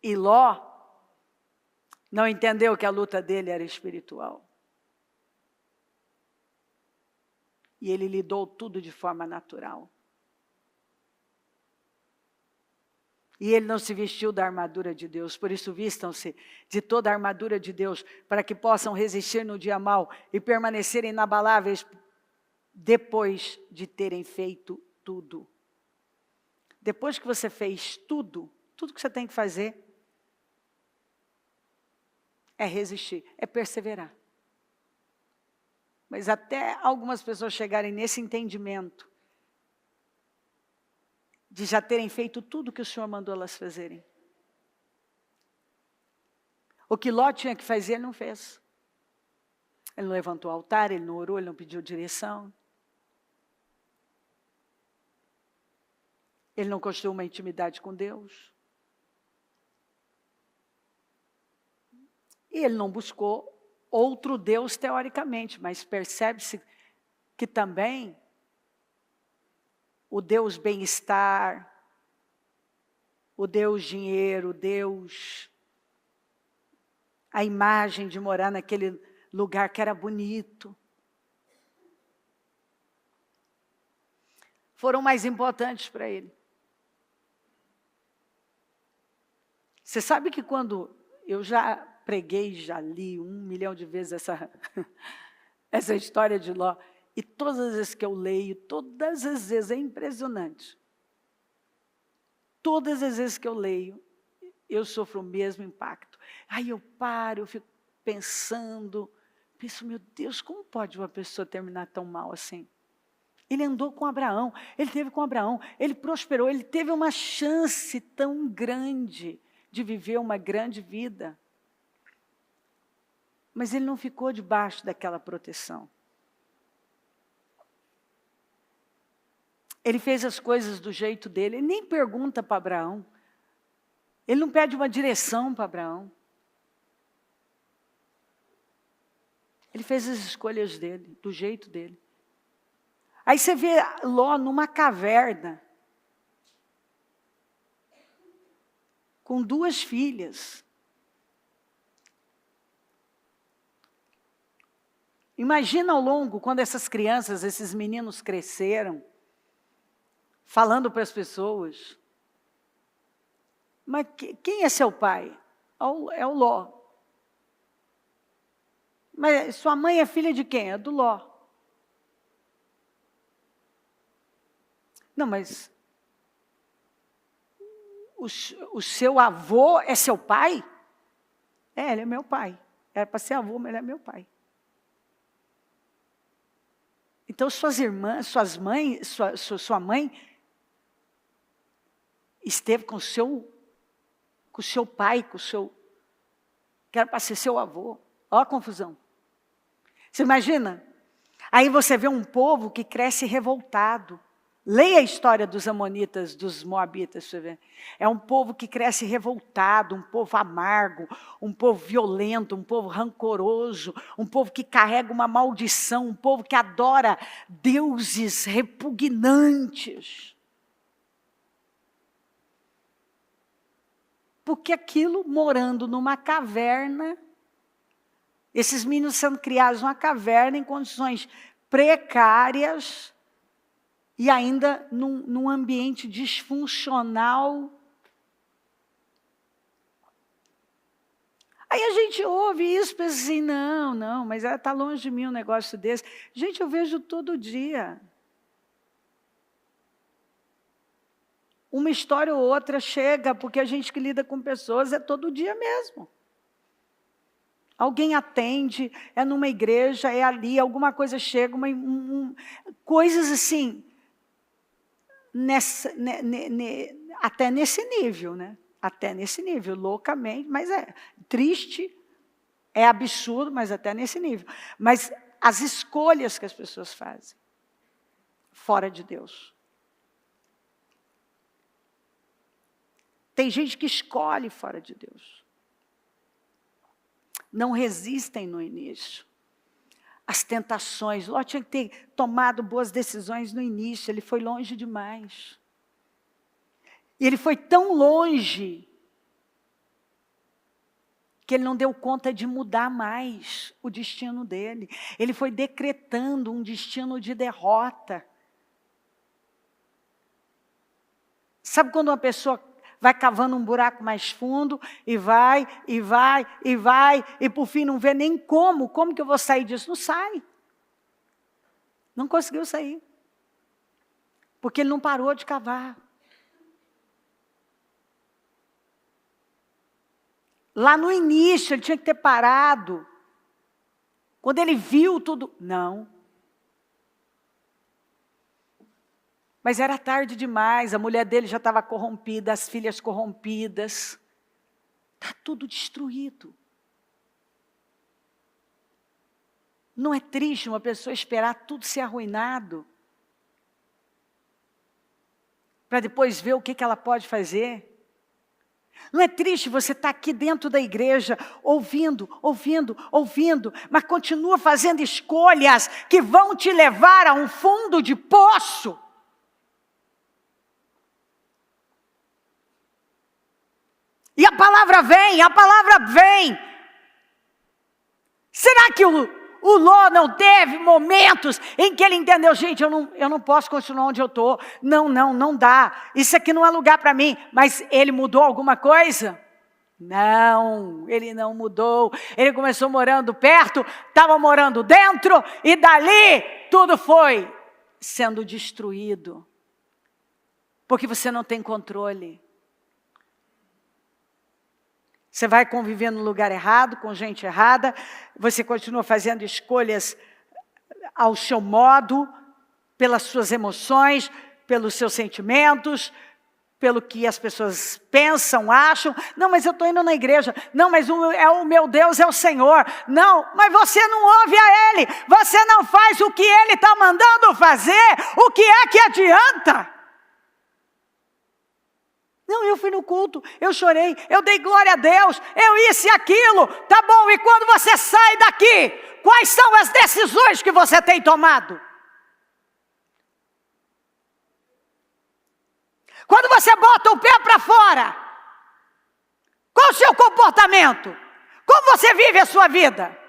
E Ló não entendeu que a luta dele era espiritual. E ele lidou tudo de forma natural. E ele não se vestiu da armadura de Deus. Por isso, vistam-se de toda a armadura de Deus, para que possam resistir no dia mau e permanecerem inabaláveis depois de terem feito tudo. Depois que você fez tudo que você tem que fazer, é resistir, é perseverar. Mas até algumas pessoas chegarem nesse entendimento, de já terem feito tudo que o Senhor mandou elas fazerem. O que Ló tinha que fazer, ele não fez. Ele não levantou o altar, ele não orou, ele não pediu direção. Ele não construiu uma intimidade com Deus. E ele não buscou outro Deus teoricamente, mas percebe-se que também o Deus bem-estar, o Deus dinheiro, o Deus, a imagem de morar naquele lugar que era bonito, foram mais importantes para ele. Você sabe que quando eu já preguei, já li 1 milhão de vezes essa história de Ló, e todas as vezes que eu leio, todas as vezes, é impressionante. Todas as vezes que eu leio, eu sofro o mesmo impacto. Aí eu paro, eu fico pensando, penso, meu Deus, como pode uma pessoa terminar tão mal assim? Ele andou com Abraão, ele teve com Abraão, ele prosperou, ele teve uma chance tão grande de viver uma grande vida. Mas ele não ficou debaixo daquela proteção. Ele fez as coisas do jeito dele, ele nem pergunta para Abraão. Ele não pede uma direção para Abraão. Ele fez as escolhas dele, do jeito dele. Aí você vê Ló numa caverna, com 2 filhas. Imagina ao longo, quando essas crianças, esses meninos cresceram, falando para as pessoas. Mas quem é seu pai? É o Ló. Mas sua mãe é filha de quem? É do Ló. Não, mas o seu avô é seu pai? É, ele é meu pai. Era para ser avô, mas ele é meu pai. Então, suas irmãs, sua mãe esteve com o seu pai, que era para ser seu avô. Olha a confusão. Você imagina? Aí você vê um povo que cresce revoltado. Leia a história dos amonitas, dos moabitas, você vê. É um povo que cresce revoltado, um povo amargo, um povo violento, um povo rancoroso, um povo que carrega uma maldição, um povo que adora deuses repugnantes. Porque aquilo, morando numa caverna, esses meninos sendo criados numa caverna em condições precárias, e ainda num ambiente disfuncional. Aí a gente ouve isso e pensa assim, não, mas está longe de mim um negócio desse. Gente, eu vejo todo dia. Uma história ou outra chega, porque a gente que lida com pessoas é todo dia mesmo. Alguém atende, é numa igreja, é ali, alguma coisa chega, coisas assim, até nesse nível, né? Até nesse nível, loucamente, mas é triste, é absurdo, mas até nesse nível. Mas as escolhas que as pessoas fazem, fora de Deus. Tem gente que escolhe fora de Deus. Não resistem no início. As tentações. Ló tinha que ter tomado boas decisões no início. Ele foi longe demais. E ele foi tão longe que ele não deu conta de mudar mais o destino dele. Ele foi decretando um destino de derrota. Sabe quando uma pessoa vai cavando um buraco mais fundo, e vai, e por fim não vê nem como que eu vou sair disso? Não sai. Não conseguiu sair. Porque ele não parou de cavar. Lá no início, ele tinha que ter parado. Quando ele viu tudo, não. Mas era tarde demais, a mulher dele já estava corrompida, as filhas corrompidas. Está tudo destruído. Não é triste uma pessoa esperar tudo ser arruinado? Para depois ver o que ela pode fazer? Não é triste você estar aqui dentro da igreja, ouvindo, mas continua fazendo escolhas que vão te levar a um fundo de poço? E a palavra vem. Será que o Ló não teve momentos em que ele entendeu, gente, eu não posso continuar onde eu estou. Não dá. Isso aqui não é lugar para mim. Mas ele mudou alguma coisa? Não, ele não mudou. Ele começou morando perto, estava morando dentro, e dali tudo foi sendo destruído. Porque você não tem controle. Você vai conviver no lugar errado, com gente errada, você continua fazendo escolhas ao seu modo, pelas suas emoções, pelos seus sentimentos, pelo que as pessoas pensam, acham. Não, mas eu estou indo na igreja. Não, mas o meu Deus é o Senhor. Não, mas você não ouve a Ele. Você não faz o que Ele está mandando fazer. O que é que adianta? Não, eu fui no culto, eu chorei, eu dei glória a Deus, eu isso e aquilo, tá bom, e quando você sai daqui, quais são as decisões que você tem tomado? Quando você bota o pé para fora, qual o seu comportamento? Como você vive a sua vida?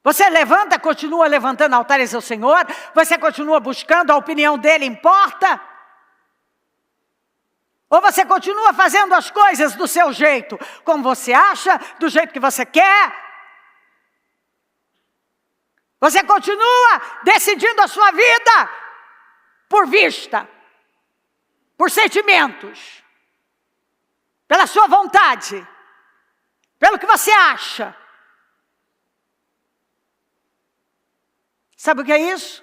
Você continua levantando altares ao Senhor? Você continua buscando, a opinião dele importa? Ou você continua fazendo as coisas do seu jeito, como você acha, do jeito que você quer? Você continua decidindo a sua vida por vista, por sentimentos, pela sua vontade, pelo que você acha? Sabe o que é isso?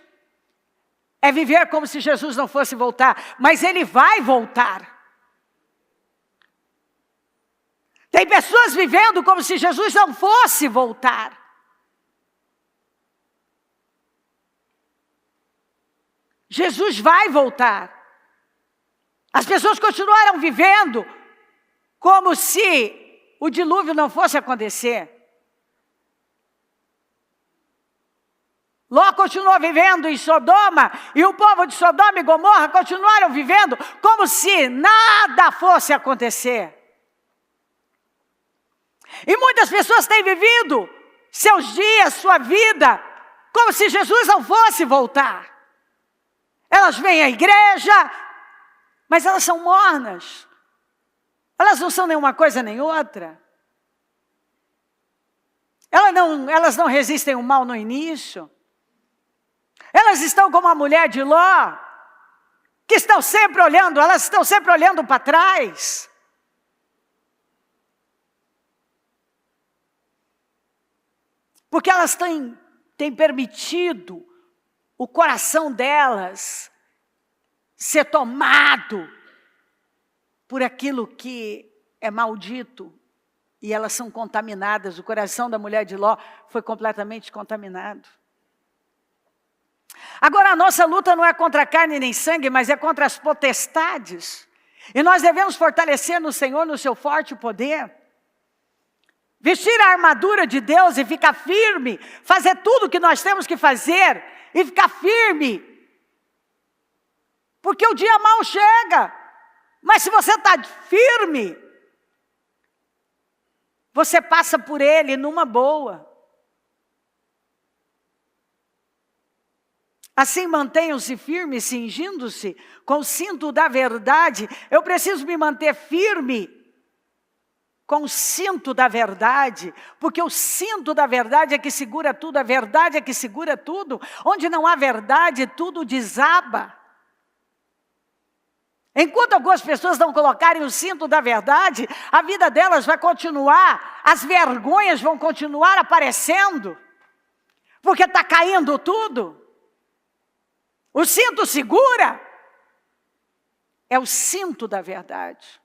É viver como se Jesus não fosse voltar. Mas Ele vai voltar. Tem pessoas vivendo como se Jesus não fosse voltar. Jesus vai voltar. As pessoas continuaram vivendo como se o dilúvio não fosse acontecer. Ló continuou vivendo em Sodoma, e o povo de Sodoma e Gomorra continuaram vivendo como se nada fosse acontecer. E muitas pessoas têm vivido seus dias, sua vida, como se Jesus não fosse voltar. Elas vêm à igreja, mas elas são mornas. Elas não são nenhuma coisa nem outra. Elas não resistem ao mal no início. Elas estão como a mulher de Ló, que elas estão sempre olhando para trás. Porque elas têm permitido o coração delas ser tomado por aquilo que é maldito. E elas são contaminadas. O coração da mulher de Ló foi completamente contaminado. Agora, a nossa luta não é contra carne nem sangue, mas é contra as potestades. E nós devemos fortalecer no Senhor, no seu forte poder. Vestir a armadura de Deus e ficar firme. Fazer tudo o que nós temos que fazer e ficar firme. Porque o dia mau chega. Mas se você está firme, você passa por ele numa boa. Assim, mantenham-se firmes, cingindo-se com o cinto da verdade. Eu preciso me manter firme com o cinto da verdade, porque o cinto da verdade é que segura tudo, a verdade é que segura tudo. Onde não há verdade, tudo desaba. Enquanto algumas pessoas não colocarem o cinto da verdade, a vida delas vai continuar, as vergonhas vão continuar aparecendo. Porque está caindo tudo. O cinto segura. É o cinto da verdade.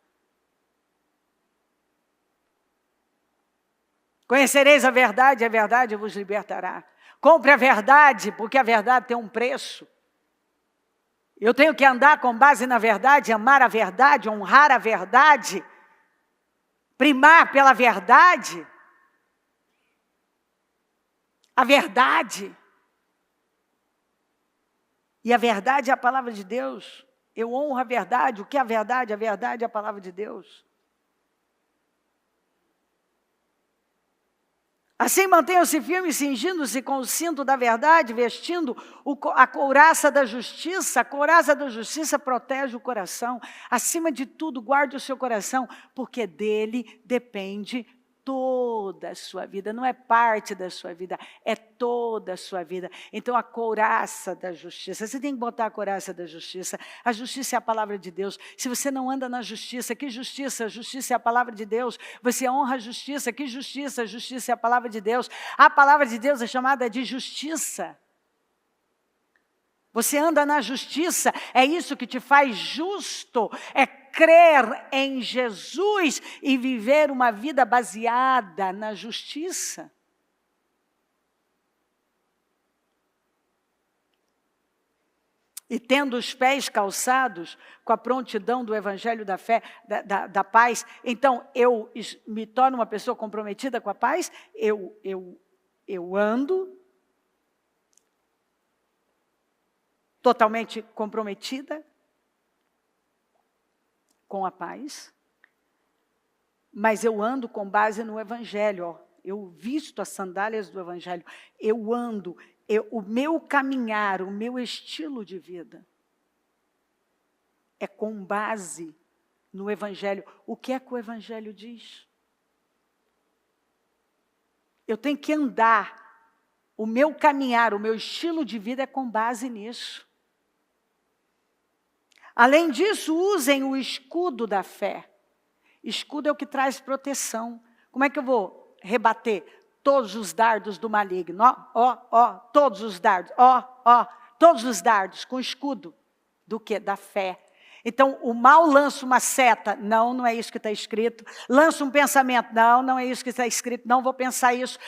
Conhecereis a verdade vos libertará. Compre a verdade, porque a verdade tem um preço. Eu tenho que andar com base na verdade, amar a verdade, honrar a verdade, primar pela verdade. A verdade. E a verdade é a palavra de Deus. Eu honro a verdade. O que é a verdade? A verdade é a palavra de Deus. Assim mantenham-se firmes, cingindo-se com o cinto da verdade, vestindo a couraça da justiça. A couraça da justiça protege o coração. Acima de tudo, guarde o seu coração, porque dele depende toda a sua vida. Não é parte da sua vida, é toda a sua vida. Então, a couraça da justiça. Você tem que botar a couraça da justiça. A justiça é a palavra de Deus. Se você não anda na justiça, que justiça? A justiça é a palavra de Deus. Você honra a justiça, que justiça? A justiça é a palavra de Deus. A palavra de Deus é chamada de justiça. Você anda na justiça, é isso que te faz justo, é crer em Jesus e viver uma vida baseada na justiça. E tendo os pés calçados com a prontidão do evangelho da fé, da paz, então eu me torno uma pessoa comprometida com a paz, eu ando totalmente comprometida com a paz, mas eu ando com base no evangelho, ó. Eu visto as sandálias do evangelho, eu ando, o meu caminhar, o meu estilo de vida é com base no evangelho. O que é que o evangelho diz? Eu tenho que andar, o meu caminhar, o meu estilo de vida é com base nisso. Além disso, usem o escudo da fé. Escudo é o que traz proteção. Como é que eu vou rebater todos os dardos do maligno? Todos os dardos. Todos os dardos com escudo. Do quê? Da fé. Então, o mal lança uma seta. Não, não é isso que está escrito. Lança um pensamento. Não, não é isso que está escrito. Não vou pensar isso.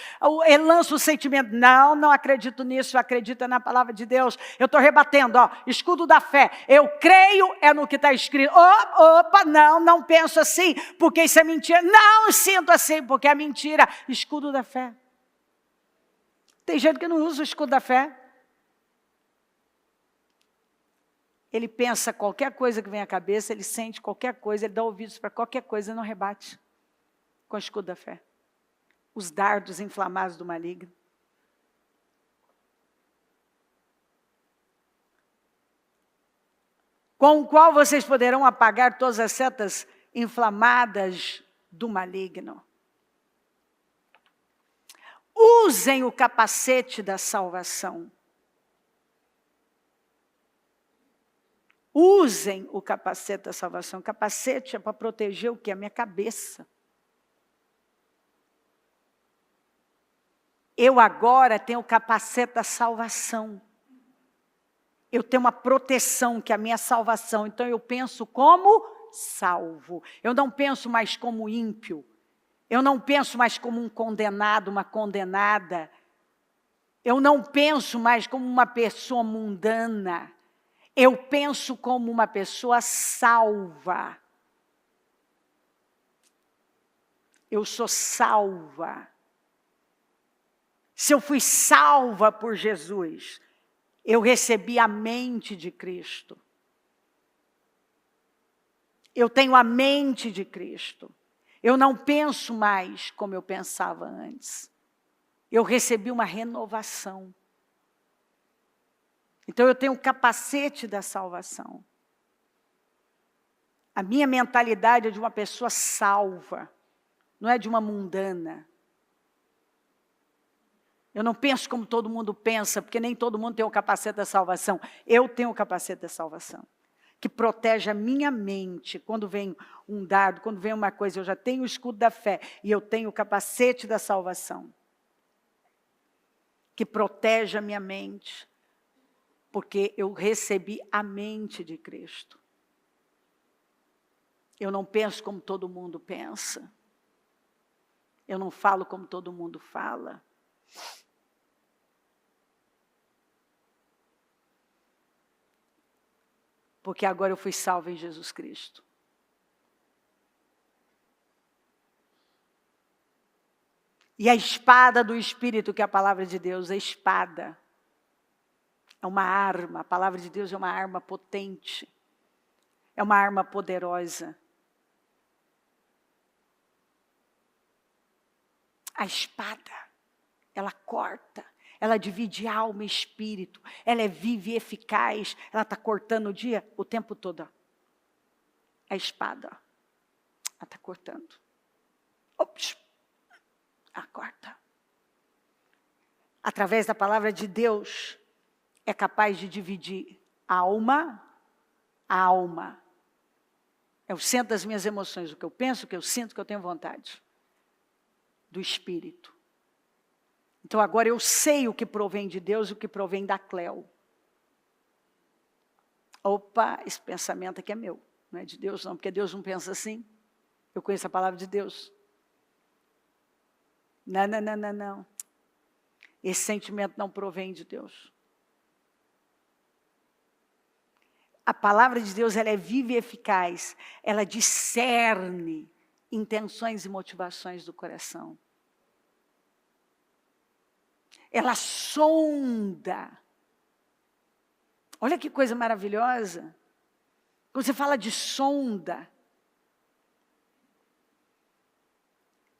Ele lança um sentimento. Não, não acredito nisso. Acredita na palavra de Deus. Eu estou rebatendo. Escudo da fé. Eu creio é no que está escrito. Não penso assim, porque isso é mentira. Não sinto assim, porque é mentira. Escudo da fé. Tem gente que não usa o escudo da fé. Ele pensa qualquer coisa que vem à cabeça, ele sente qualquer coisa, ele dá ouvidos para qualquer coisa e não rebate com o escudo da fé. Os dardos inflamados do maligno. Com o qual vocês poderão apagar todas as setas inflamadas do maligno. Usem o capacete da salvação. Usem o capacete da salvação. O capacete é para proteger o quê? A minha cabeça. Eu agora tenho o capacete da salvação. Eu tenho uma proteção que é a minha salvação. Então eu penso como salvo. Eu não penso mais como ímpio. Eu não penso mais como um condenado, uma condenada. Eu não penso mais como uma pessoa mundana. Eu penso como uma pessoa salva. Eu sou salva. Se eu fui salva por Jesus, eu recebi a mente de Cristo. Eu tenho a mente de Cristo. Eu não penso mais como eu pensava antes. Eu recebi uma renovação. Então eu tenho o capacete da salvação. A minha mentalidade é de uma pessoa salva, não é de uma mundana. Eu não penso como todo mundo pensa, porque nem todo mundo tem o capacete da salvação. Eu tenho o capacete da salvação, que protege a minha mente. Quando vem um dardo, quando vem uma coisa, eu já tenho o escudo da fé e eu tenho o capacete da salvação. que protege a minha mente, porque eu recebi a mente de Cristo. Eu não penso como todo mundo pensa. Eu não falo como todo mundo fala. Porque agora eu fui salvo em Jesus Cristo. E a espada do Espírito, que é a palavra de Deus, a espada é uma arma. A palavra de Deus é uma arma potente. É uma arma poderosa. A espada, ela corta, ela divide alma e espírito, ela é viva e eficaz, ela está cortando o tempo todo. A espada, ela está cortando. Ops, ela corta. Através da palavra de Deus, é capaz de dividir a alma. É o centro das minhas emoções, o que eu penso, o que eu sinto, o que eu tenho vontade. Do Espírito. Então agora eu sei o que provém de Deus e o que provém da Cleo. Opa, esse pensamento aqui é meu, não é de Deus não, porque Deus não pensa assim. Eu conheço a palavra de Deus. Não. Esse sentimento não provém de Deus. A palavra de Deus, ela é viva e eficaz. Ela discerne intenções e motivações do coração. Ela sonda. Olha que coisa maravilhosa. Quando você fala de sonda,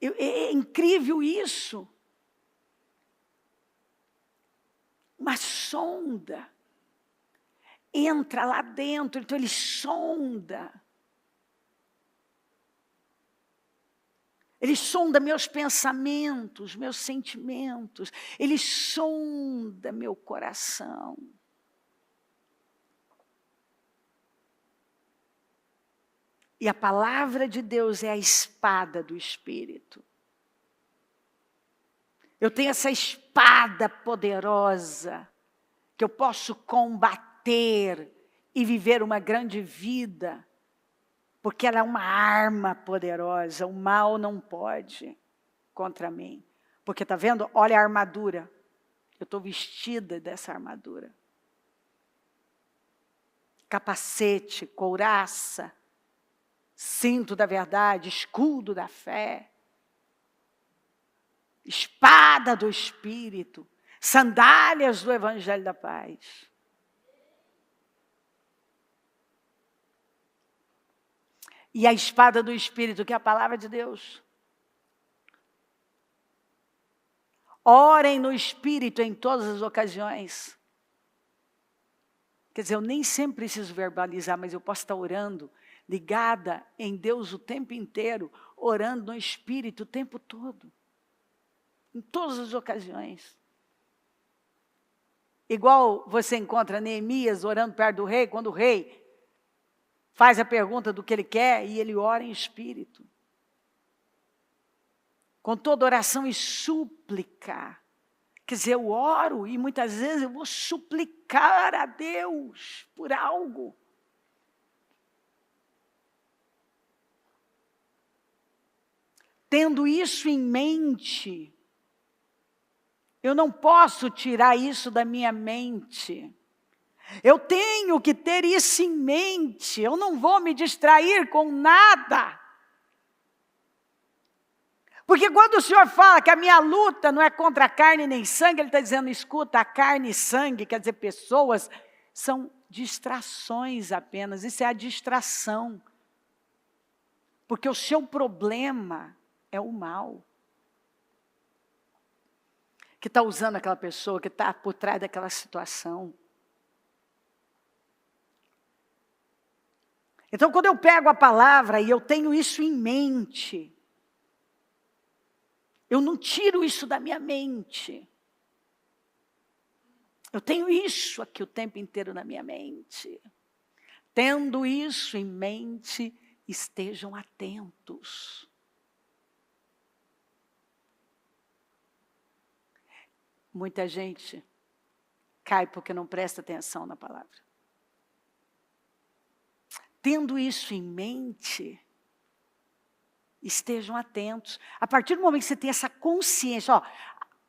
é incrível isso. Uma sonda. Entra lá dentro, então ele sonda. Ele sonda meus pensamentos, meus sentimentos. Ele sonda meu coração. E a palavra de Deus é a espada do Espírito. Eu tenho essa espada poderosa, que eu posso combater e viver uma grande vida, porque ela é uma arma poderosa. O mal não pode contra mim. Porque está vendo? Olha a armadura. Eu estou vestida dessa armadura. Capacete, couraça, cinto da verdade, escudo da fé, espada do Espírito, sandálias do Evangelho da Paz. E a espada do Espírito, que é a palavra de Deus. Orem no Espírito em todas as ocasiões. Quer dizer, eu nem sempre preciso verbalizar, mas eu posso estar orando, ligada em Deus o tempo inteiro, orando no Espírito o tempo todo. Em todas as ocasiões. Igual você encontra Neemias orando perto do rei, quando o rei faz a pergunta do que ele quer e ele ora em espírito. Com toda oração e súplica. Quer dizer, eu oro e muitas vezes eu vou suplicar a Deus por algo. Tendo isso em mente, eu não posso tirar isso da minha mente. Eu tenho que ter isso em mente. Eu não vou me distrair com nada. Porque quando o Senhor fala que a minha luta não é contra a carne nem sangue, Ele está dizendo, escuta, a carne e sangue, quer dizer, pessoas, são distrações apenas. Isso é a distração. Porque o seu problema é o mal. Que está usando aquela pessoa, que está por trás daquela situação. Então, quando eu pego a palavra e eu tenho isso em mente, eu não tiro isso da minha mente. Eu tenho isso aqui o tempo inteiro na minha mente. Tendo isso em mente, estejam atentos. Muita gente cai porque não presta atenção na palavra. Tendo isso em mente, estejam atentos. A partir do momento que você tem essa consciência,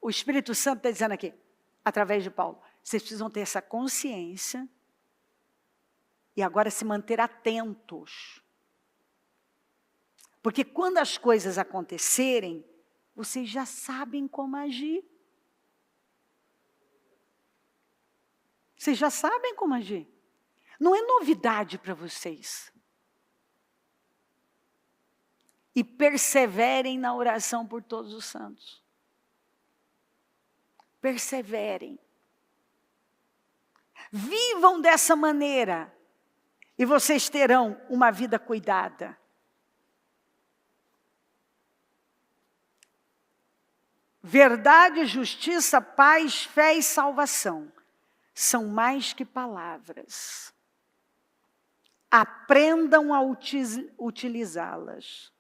o Espírito Santo está dizendo aqui, através de Paulo, vocês precisam ter essa consciência e agora se manter atentos. Porque quando as coisas acontecerem, vocês já sabem como agir. Vocês já sabem como agir. Não é novidade para vocês. E perseverem na oração por todos os santos. Perseverem. Vivam dessa maneira. E vocês terão uma vida cuidada. Verdade, justiça, paz, fé e salvação são mais que palavras. Aprendam a utilizá-las.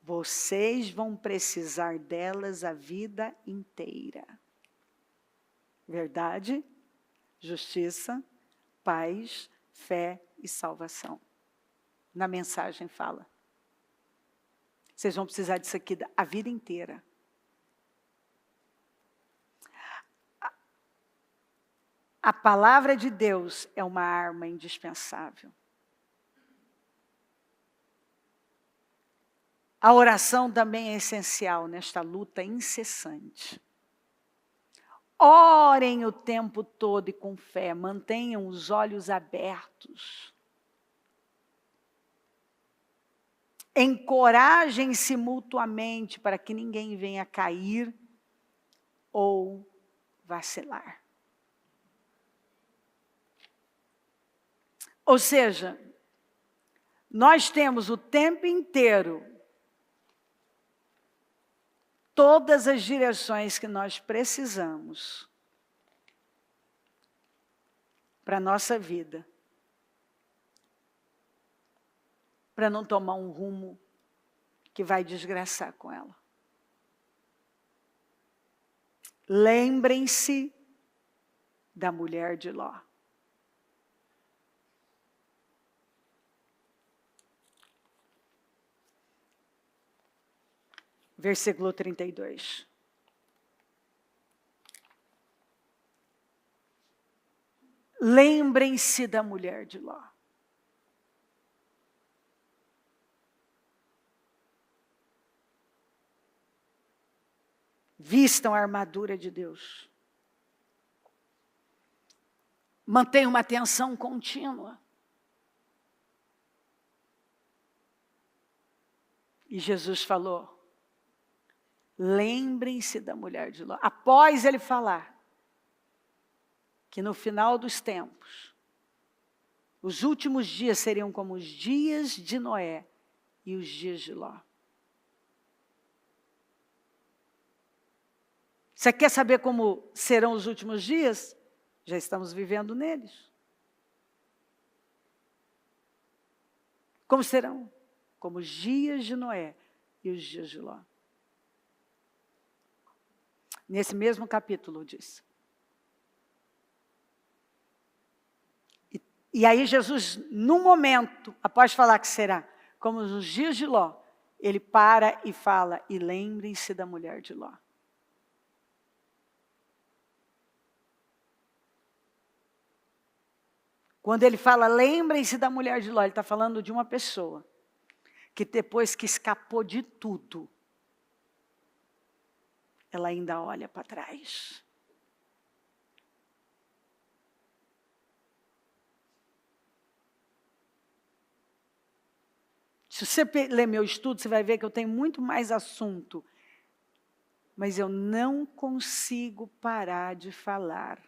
Vocês vão precisar delas a vida inteira. Verdade, justiça, paz, fé e salvação. Na mensagem fala. Vocês vão precisar disso aqui a vida inteira. A palavra de Deus é uma arma indispensável. A oração também é essencial nesta luta incessante. Orem o tempo todo e com fé, mantenham os olhos abertos. Encorajem-se mutuamente para que ninguém venha cair ou vacilar. Ou seja, nós temos o tempo inteiro todas as direções que nós precisamos para a nossa vida, para não tomar um rumo que vai desgraçar com ela. Lembrem-se da mulher de Ló. Versículo 32. Lembrem-se da mulher de Ló. Vistam a armadura de Deus. Mantenham uma atenção contínua. E Jesus falou, lembrem-se da mulher de Ló. Após ele falar que no final dos tempos, os últimos dias seriam como os dias de Noé e os dias de Ló. Você quer saber como serão os últimos dias? Já estamos vivendo neles. Como serão? Como os dias de Noé e os dias de Ló. Nesse mesmo capítulo diz. E aí Jesus, num momento, após falar que será como os dias de Ló, ele para e fala, e lembrem-se da mulher de Ló. Quando ele fala, lembrem-se da mulher de Ló, ele está falando de uma pessoa que depois que escapou de tudo, ela ainda olha para trás. Se você ler meu estudo, você vai ver que eu tenho muito mais assunto. Mas eu não consigo parar de falar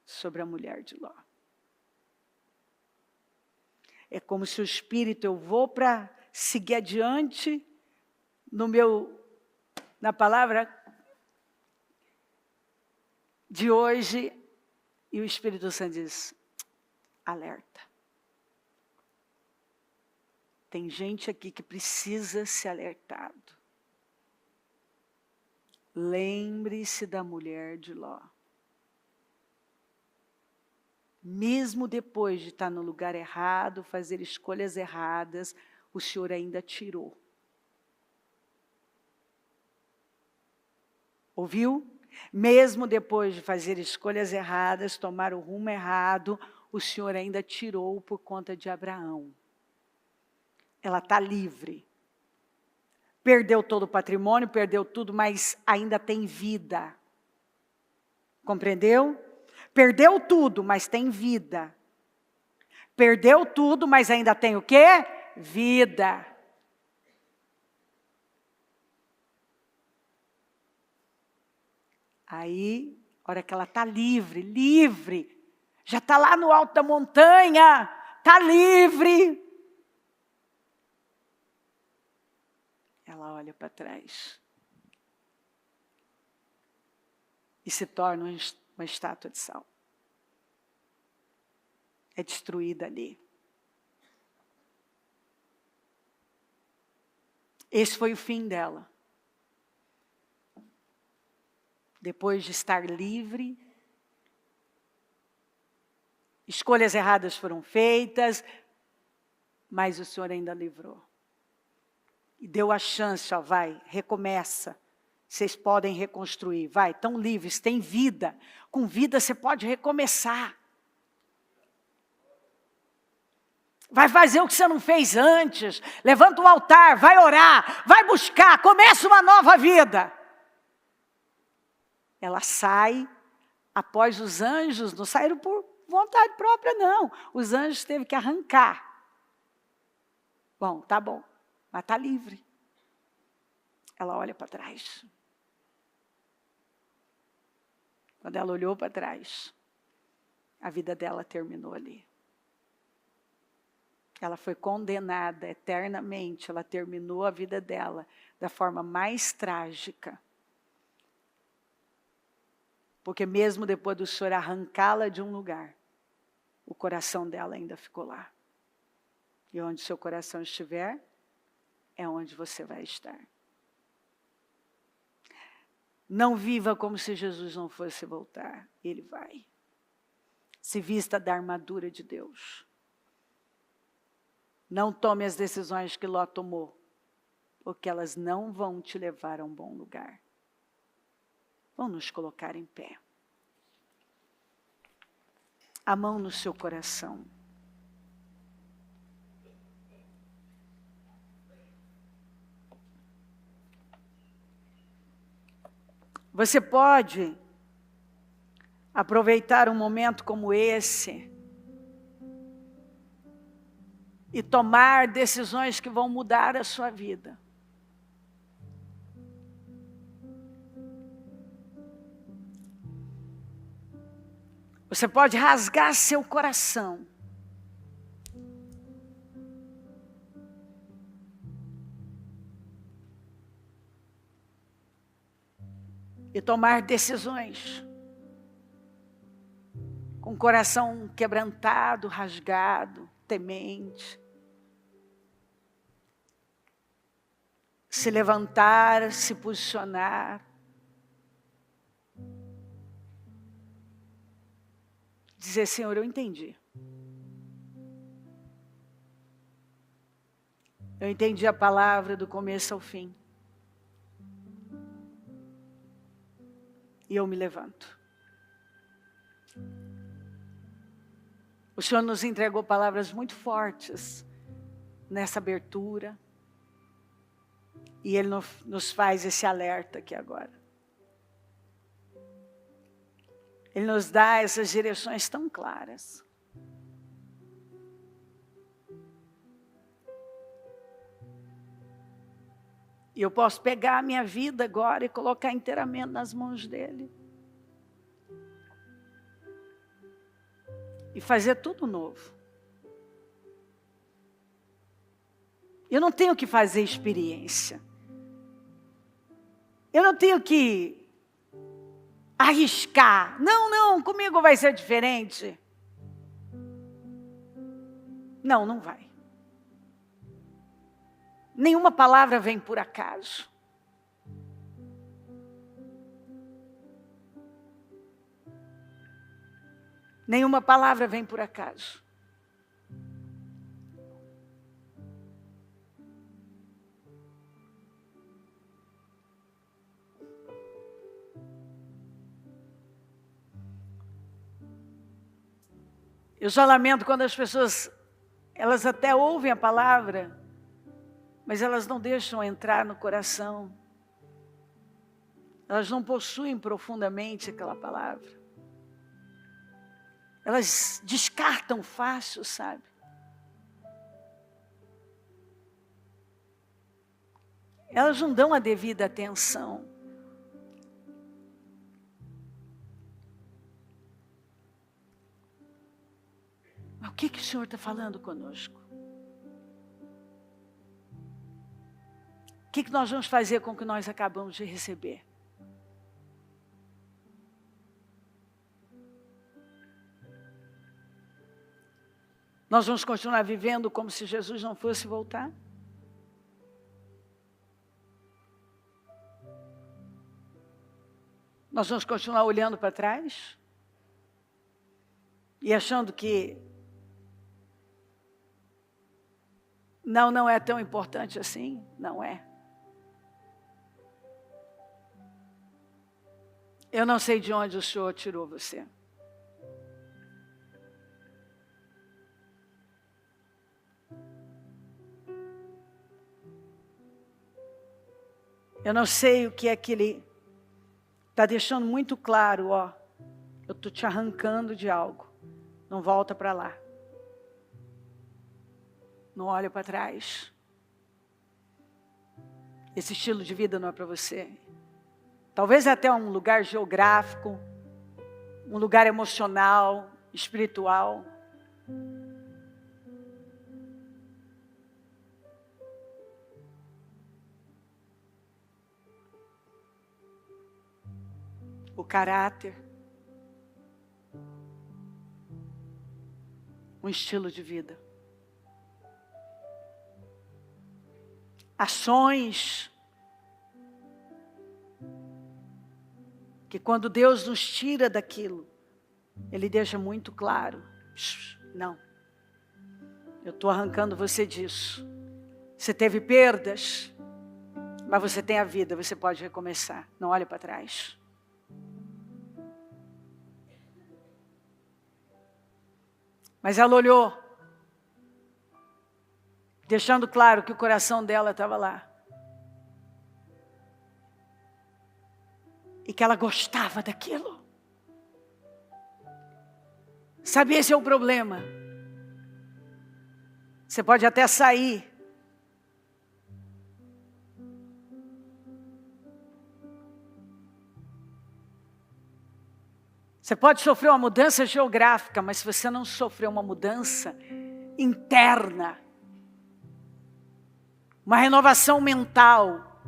sobre a mulher de Ló. É como se o Espírito, eu vou para seguir adiante na palavra de hoje, e o Espírito Santo diz, alerta. Tem gente aqui que precisa ser alertado. lembre-se da mulher de Ló. Mesmo depois de estar no lugar errado, fazer escolhas erradas, o Senhor ainda tirou. Ouviu? Mesmo depois de fazer escolhas erradas, tomar o rumo errado, o Senhor ainda tirou por conta de Abraão. Ela está livre. Perdeu todo o patrimônio, perdeu tudo, mas ainda tem vida. Compreendeu? Perdeu tudo, mas tem vida. Perdeu tudo, mas ainda tem o quê? Vida. Aí, a hora que ela está livre, já está lá no alto da montanha, está livre. Ela olha para trás e se torna uma estátua de sal. É destruída ali. Esse foi o fim dela. Depois de estar livre, escolhas erradas foram feitas, mas o Senhor ainda livrou. E deu a chance, ó, vai, recomeça. Vocês podem reconstruir, vai, estão livres, têm vida. Com vida você pode recomeçar. Vai fazer o que você não fez antes. Levanta o altar, vai orar, vai buscar, começa uma nova vida. Ela sai, após os anjos, não saíram por vontade própria, não. Os anjos teve que arrancar. Bom, tá bom, mas está livre. Ela olha para trás. Quando ela olhou para trás, a vida dela terminou ali. Ela foi condenada eternamente, ela terminou a vida dela da forma mais trágica. Porque mesmo depois do Senhor arrancá-la de um lugar, o coração dela ainda ficou lá. E onde seu coração estiver, é onde você vai estar. Não viva como se Jesus não fosse voltar. Ele vai. Se vista da armadura de Deus. Não tome as decisões que Ló tomou, porque elas não vão te levar a um bom lugar. Vamos nos colocar em pé. A mão no seu coração. Você pode aproveitar um momento como esse e tomar decisões que vão mudar a sua vida. Você pode rasgar seu coração. E tomar decisões. Com o coração quebrantado, rasgado, temente. Se levantar, se posicionar. Dizer, Senhor, eu entendi. Eu entendi a palavra do começo ao fim. E eu me levanto. O Senhor nos entregou palavras muito fortes nessa abertura. E Ele nos faz esse alerta aqui agora. Ele nos dá essas direções tão claras. E eu posso pegar a minha vida agora e colocar inteiramente nas mãos dEle. E fazer tudo novo. Eu não tenho que fazer experiência. Eu não tenho que arriscar. Não, comigo vai ser diferente. Não, não vai. Nenhuma palavra vem por acaso. Nenhuma palavra vem por acaso. Eu só lamento quando as pessoas, elas até ouvem a palavra, mas elas não deixam entrar no coração. Elas não possuem profundamente aquela palavra. Elas descartam fácil, sabe? Elas não dão a devida atenção. Mas o que o Senhor está falando conosco? O que nós vamos fazer com o que nós acabamos de receber? Nós vamos continuar vivendo como se Jesus não fosse voltar? Nós vamos continuar olhando para trás? E achando que não é tão importante assim? Não é. Eu não sei de onde o Senhor tirou você. Eu não sei o que é que Ele está deixando muito claro, ó. Eu estou te arrancando de algo. Não volta para lá. Não olha para trás. Esse estilo de vida não é para você. Talvez até um lugar geográfico, um lugar emocional, espiritual. O caráter, um estilo de vida, ações que quando Deus nos tira daquilo, Ele deixa muito claro, não, eu estou arrancando você disso. Você teve perdas, mas você tem a vida, você pode recomeçar, não olhe para trás. Mas ela olhou, deixando claro que o coração dela estava lá. E que ela gostava daquilo. Sabe, esse é o problema. Você pode até sair. Você pode sofrer uma mudança geográfica, mas se você não sofrer uma mudança interna, uma renovação mental,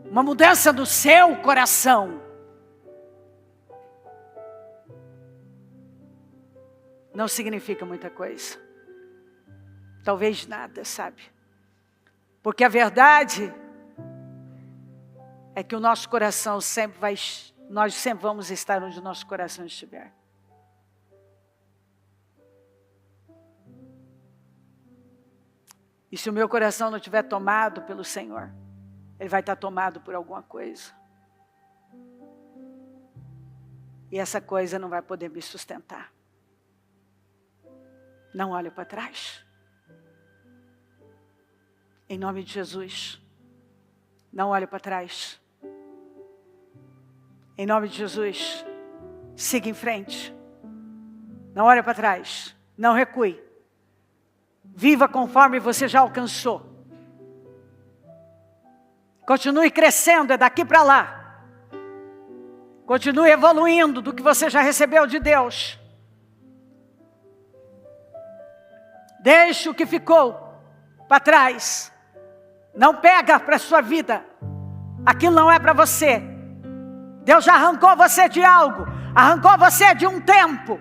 uma mudança do seu coração, não significa muita coisa. Talvez nada, sabe? Porque a verdade é que o nosso coração sempre vai... Nós sempre vamos estar onde o nosso coração estiver. E se o meu coração não estiver tomado pelo Senhor, ele vai estar tomado por alguma coisa. E essa coisa não vai poder me sustentar. Não olhe para trás. Em nome de Jesus, não olhe para trás. Em nome de Jesus, siga em frente. Não olhe para trás. Não recue. Viva conforme você já alcançou. Continue crescendo, é daqui para lá. Continue evoluindo do que você já recebeu de Deus. Deixe o que ficou para trás. Não pega para a sua vida. Aquilo não é para você. Deus já arrancou você de algo, arrancou você de um tempo,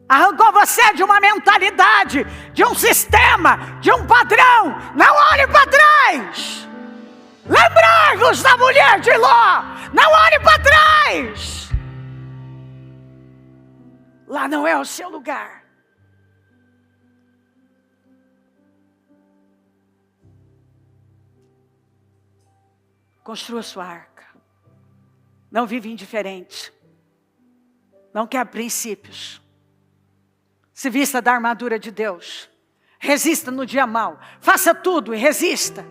arrancou você de uma mentalidade, de um sistema, de um padrão. Não olhe para trás. Lembrai-vos da mulher de Ló. Não olhe para trás. Lá não é o seu lugar. Construa sua arca. Não vive indiferente. Não quer princípios. Se vista da armadura de Deus. Resista no dia mau. Faça tudo e resista.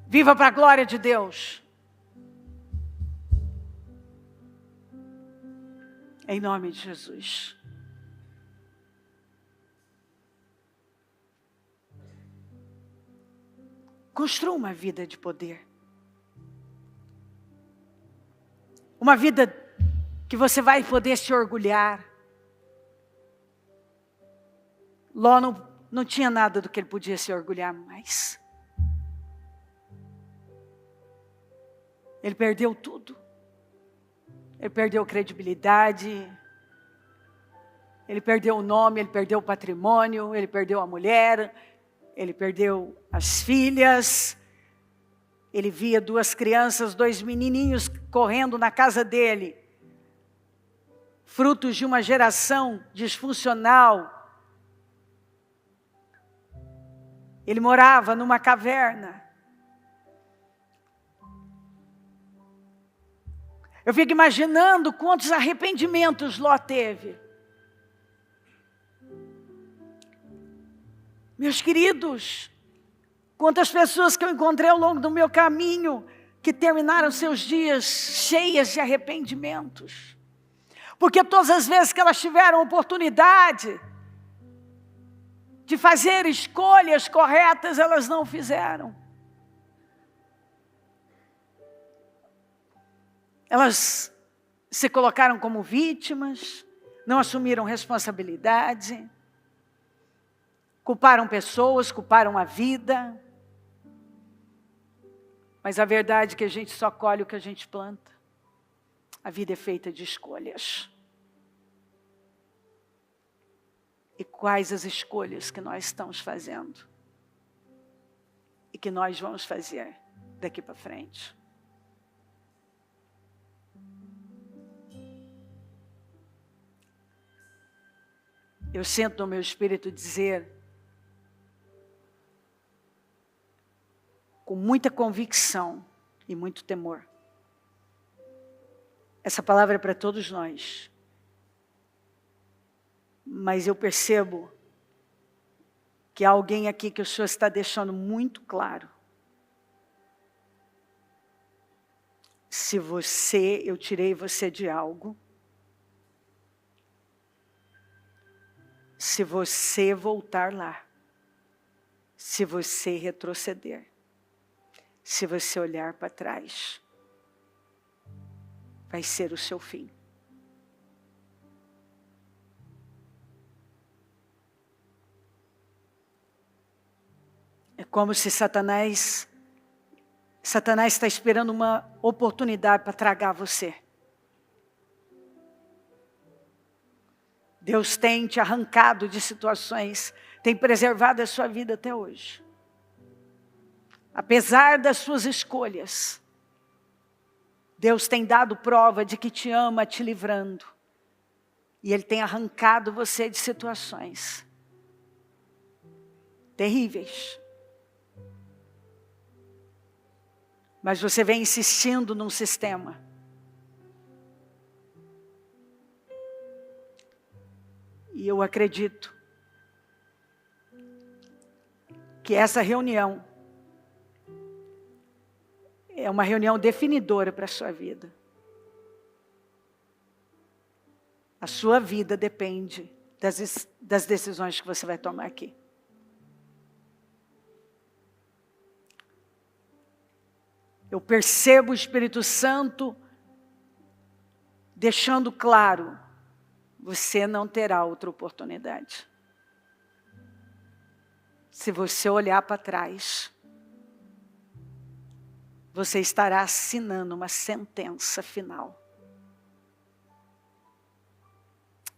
Viva para a glória de Deus. Em nome de Jesus. Construa uma vida de poder. Uma vida que você vai poder se orgulhar. Ló não tinha nada do que ele podia se orgulhar mais. Ele perdeu tudo. Ele perdeu credibilidade. Ele perdeu o nome, ele perdeu o patrimônio, ele perdeu a mulher, ele perdeu as filhas. Ele via 2 crianças, 2 menininhos correndo na casa dele. Frutos de uma geração disfuncional. Ele morava numa caverna. Eu fico imaginando quantos arrependimentos Ló teve. Meus queridos, quantas pessoas que eu encontrei ao longo do meu caminho que terminaram seus dias cheias de arrependimentos. Porque todas as vezes que elas tiveram oportunidade de fazer escolhas corretas, elas não fizeram. Elas se colocaram como vítimas, não assumiram responsabilidade, culparam pessoas, culparam a vida. Mas a verdade é que a gente só colhe o que a gente planta. A vida é feita de escolhas. E quais as escolhas que nós estamos fazendo? E que nós vamos fazer daqui para frente? Eu sinto no meu espírito dizer, com muita convicção e muito temor, essa palavra é para todos nós. Mas eu percebo que há alguém aqui que o Senhor está deixando muito claro. Se eu tirei você de algo, se você voltar lá, se você retroceder, se você olhar para trás, vai ser o seu fim. É como se Satanás está esperando uma oportunidade para tragar você. Deus tem te arrancado de situações, tem preservado a sua vida até hoje. Apesar das suas escolhas, Deus tem dado prova de que te ama, te livrando. E Ele tem arrancado você de situações terríveis. Mas você vem insistindo num sistema. E eu acredito que essa reunião é uma reunião definidora para a sua vida. A sua vida depende das decisões que você vai tomar aqui. Eu percebo o Espírito Santo deixando claro, você não terá outra oportunidade. Se você olhar para trás, você estará assinando uma sentença final.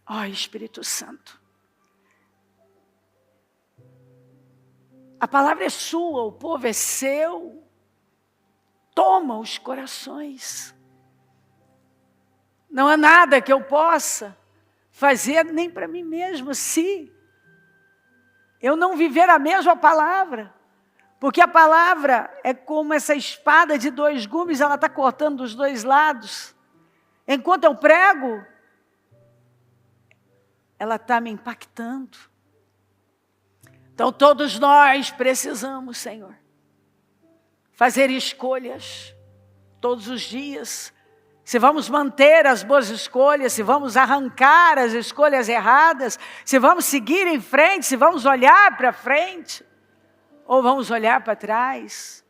Ó Espírito Santo. A palavra é sua, o povo é seu. Toma os corações. Não há nada que eu possa fazer nem para mim mesmo, se eu não viver a mesma palavra. Porque a palavra é como essa espada de 2 gumes, ela está cortando dos 2 lados. Enquanto eu prego, ela está me impactando. Então todos nós precisamos, Senhor, fazer escolhas todos os dias. Se vamos manter as boas escolhas, se vamos arrancar as escolhas erradas, se vamos seguir em frente, se vamos olhar para frente, ou vamos olhar para trás.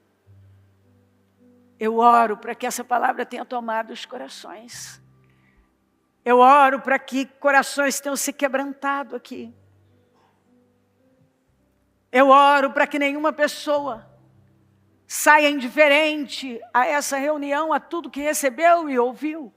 Eu oro para que essa palavra tenha tomado os corações. Eu oro para que corações tenham se quebrantado aqui. Eu oro para que nenhuma pessoa saia indiferente a essa reunião, a tudo que recebeu e ouviu.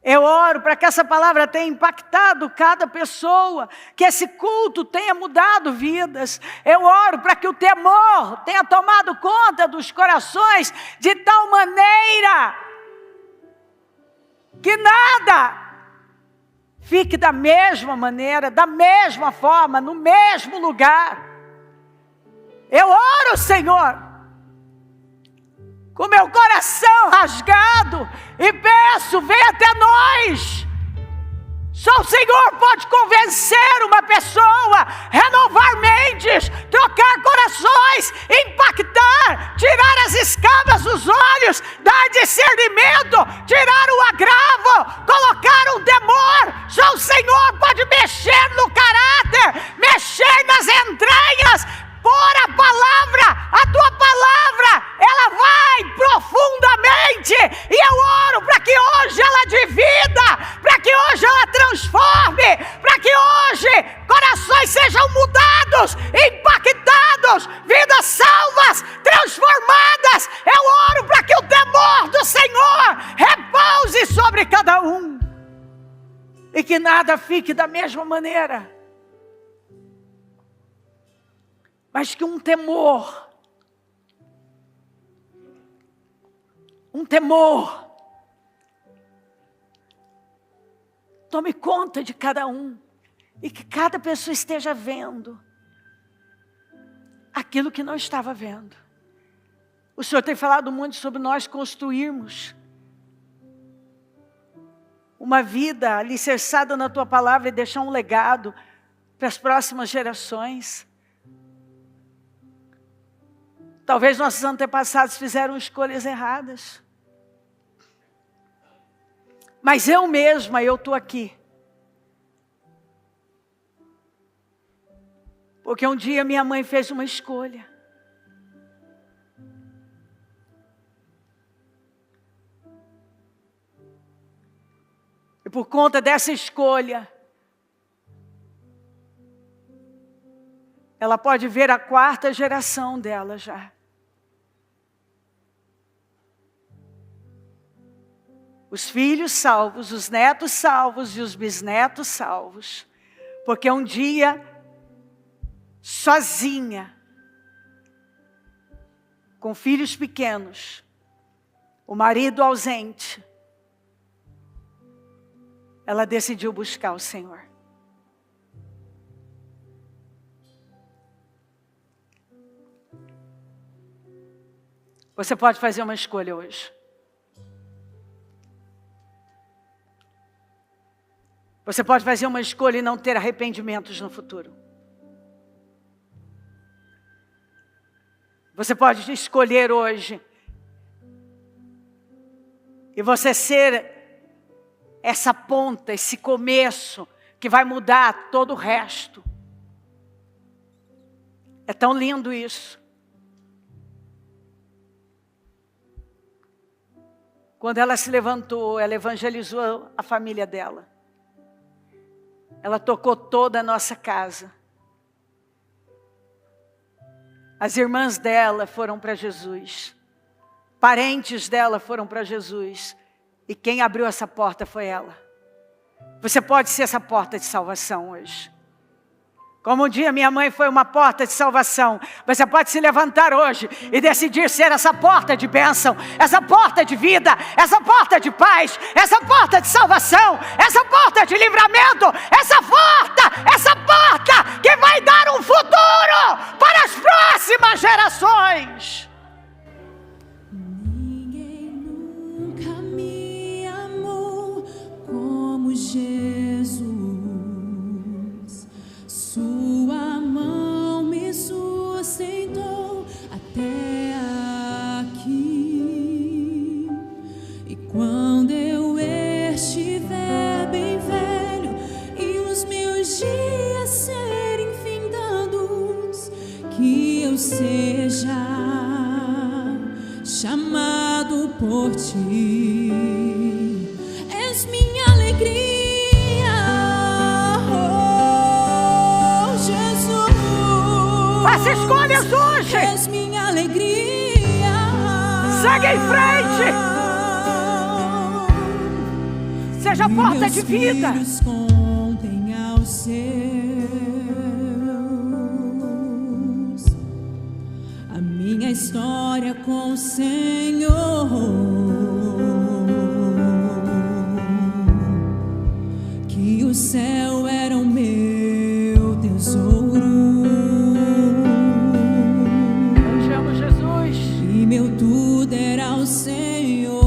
Eu oro para que essa palavra tenha impactado cada pessoa, que esse culto tenha mudado vidas. Eu oro para que o temor tenha tomado conta dos corações de tal maneira que nada fique da mesma maneira, da mesma forma, no mesmo lugar. Eu oro, Senhor, com meu coração rasgado, e peço, vem até nós. Só o Senhor pode convencer uma pessoa, renovar mentes, trocar corações, impactar, tirar as escamas dos olhos, dar discernimento, tirar o agravo, colocar um temor. Só o Senhor pode mexer no caráter, mexer nas entranhas, pôr a palavra, a tua palavra, ela vai profundamente, e eu oro para que hoje ela divida, para que hoje ela transforme, para que hoje corações sejam mudados, impactados, vidas salvas, transformadas. Eu oro para que o temor do Senhor repouse sobre cada um, e que nada fique da mesma maneira, mas que um temor tome conta de cada um, e que cada pessoa esteja vendo aquilo que não estava vendo. O Senhor tem falado muito sobre nós construirmos uma vida alicerçada na tua palavra e deixar um legado para as próximas gerações. Talvez nossos antepassados fizeram escolhas erradas. Mas eu mesma, eu estou aqui. Porque um dia minha mãe fez uma escolha. E por conta dessa escolha, ela pode ver a 4ª geração dela já. Os filhos salvos, os netos salvos e os bisnetos salvos. Porque um dia, sozinha, com filhos pequenos, o marido ausente, ela decidiu buscar o Senhor. Você pode fazer uma escolha hoje. Você pode fazer uma escolha e não ter arrependimentos no futuro. Você pode escolher hoje e você ser essa ponta, esse começo que vai mudar todo o resto. É tão lindo isso. Quando ela se levantou, ela evangelizou a família dela. Ela tocou toda a nossa casa. As irmãs dela foram para Jesus. Parentes dela foram para Jesus. E quem abriu essa porta foi ela. Você pode ser essa porta de salvação hoje. Como um dia minha mãe foi uma porta de salvação, você pode se levantar hoje e decidir ser essa porta de bênção, essa porta de vida, essa porta de paz, essa porta de salvação, essa porta de livramento, essa porta que vai dar um futuro para as próximas gerações.
Ninguém nunca me amou como Jesus. Sua mão me sustentou até aqui. E quando eu estiver bem velho e os meus dias serem findados, que eu seja chamado por ti. És minha alegria.
Faça escolhas hoje.
És minha alegria.
Segue em frente. Seja a porta de vida.
Meus filhos contem aos seus a minha história com o Senhor. Que o céu era o meu tesouro. Meu tudo era o Senhor.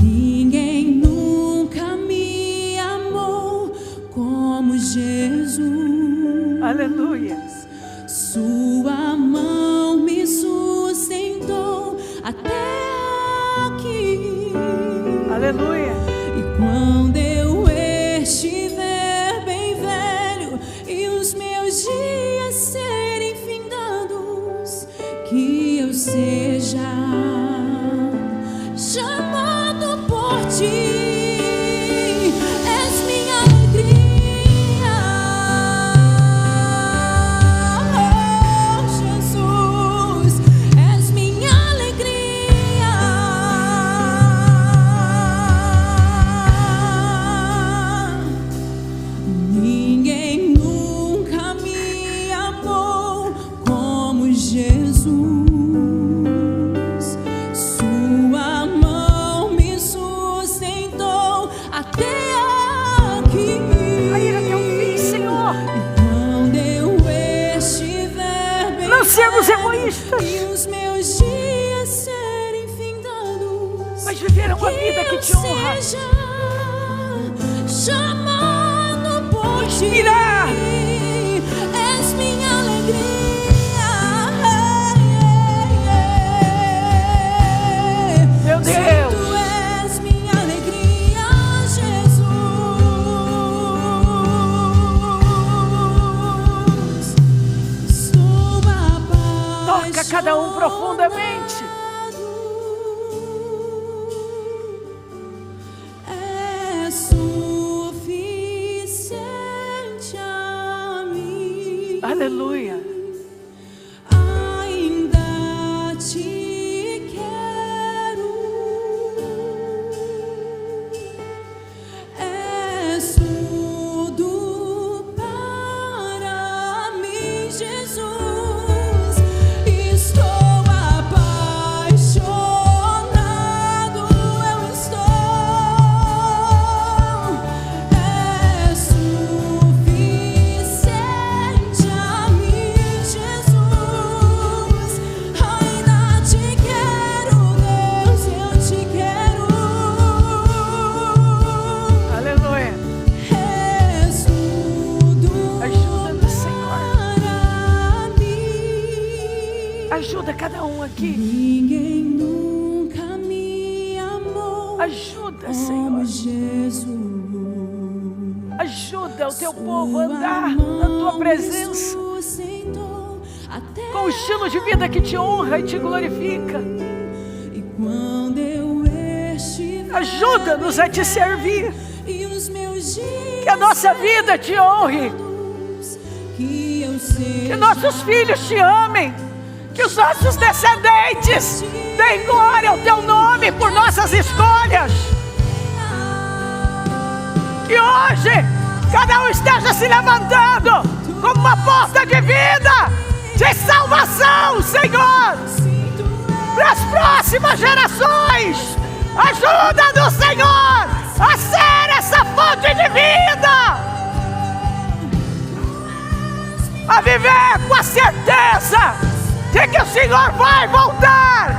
Ninguém nunca me amou como Jesus.
Aleluia.
Sua mão me sustentou até aqui.
Aleluia.
E quando eu estiver bem velho e os meus dias serem findados, que eu seja chamado por ti. És minha alegria, oh Jesus. És minha alegria. Ninguém nunca me amou como Jesus. Sua mão me sustentou até aqui.
Aí até o fim, Senhor.
E quando eu estiver bem
Não sermos
velho
egoístas,
e os meus dias serem findados,
mas viver uma vida que te honra.
seja chamado por ti.
Inspirar.
És minha alegria.
Meu Deus.
Tu és minha alegria, Jesus. Sua paz.
Toca cada um profundamente.
É suficiente a mim.
Aleluia.
Ainda te quero. És tudo para mim, Jesus. Estou apaixonado, eu estou. É suficiente a mim, Jesus. Ainda te quero, Deus, eu te quero.
Aleluia.
És tudo
Ajuda-nos, Senhor.
para mim.
Ajuda cada um aqui.
Ninguém nunca me amou
Ajuda,
como
Senhor.
Jesus.
Ajuda o teu povo a andar na tua presença, com um estilo de vida que te honra e te glorifica.
E quando eu estiver
Ajuda-nos a te servir,
e os meus dias
que a nossa vida te honre,
que eu seja
que nossos filhos te amem, que os nossos descendentes deem glória ao teu nome por nossas escolhas. Que hoje cada um esteja se levantando como uma porta de vida, de salvação, Senhor, para as próximas gerações. Ajuda do Senhor a ser essa fonte de vida, a viver com a certeza de que o Senhor vai voltar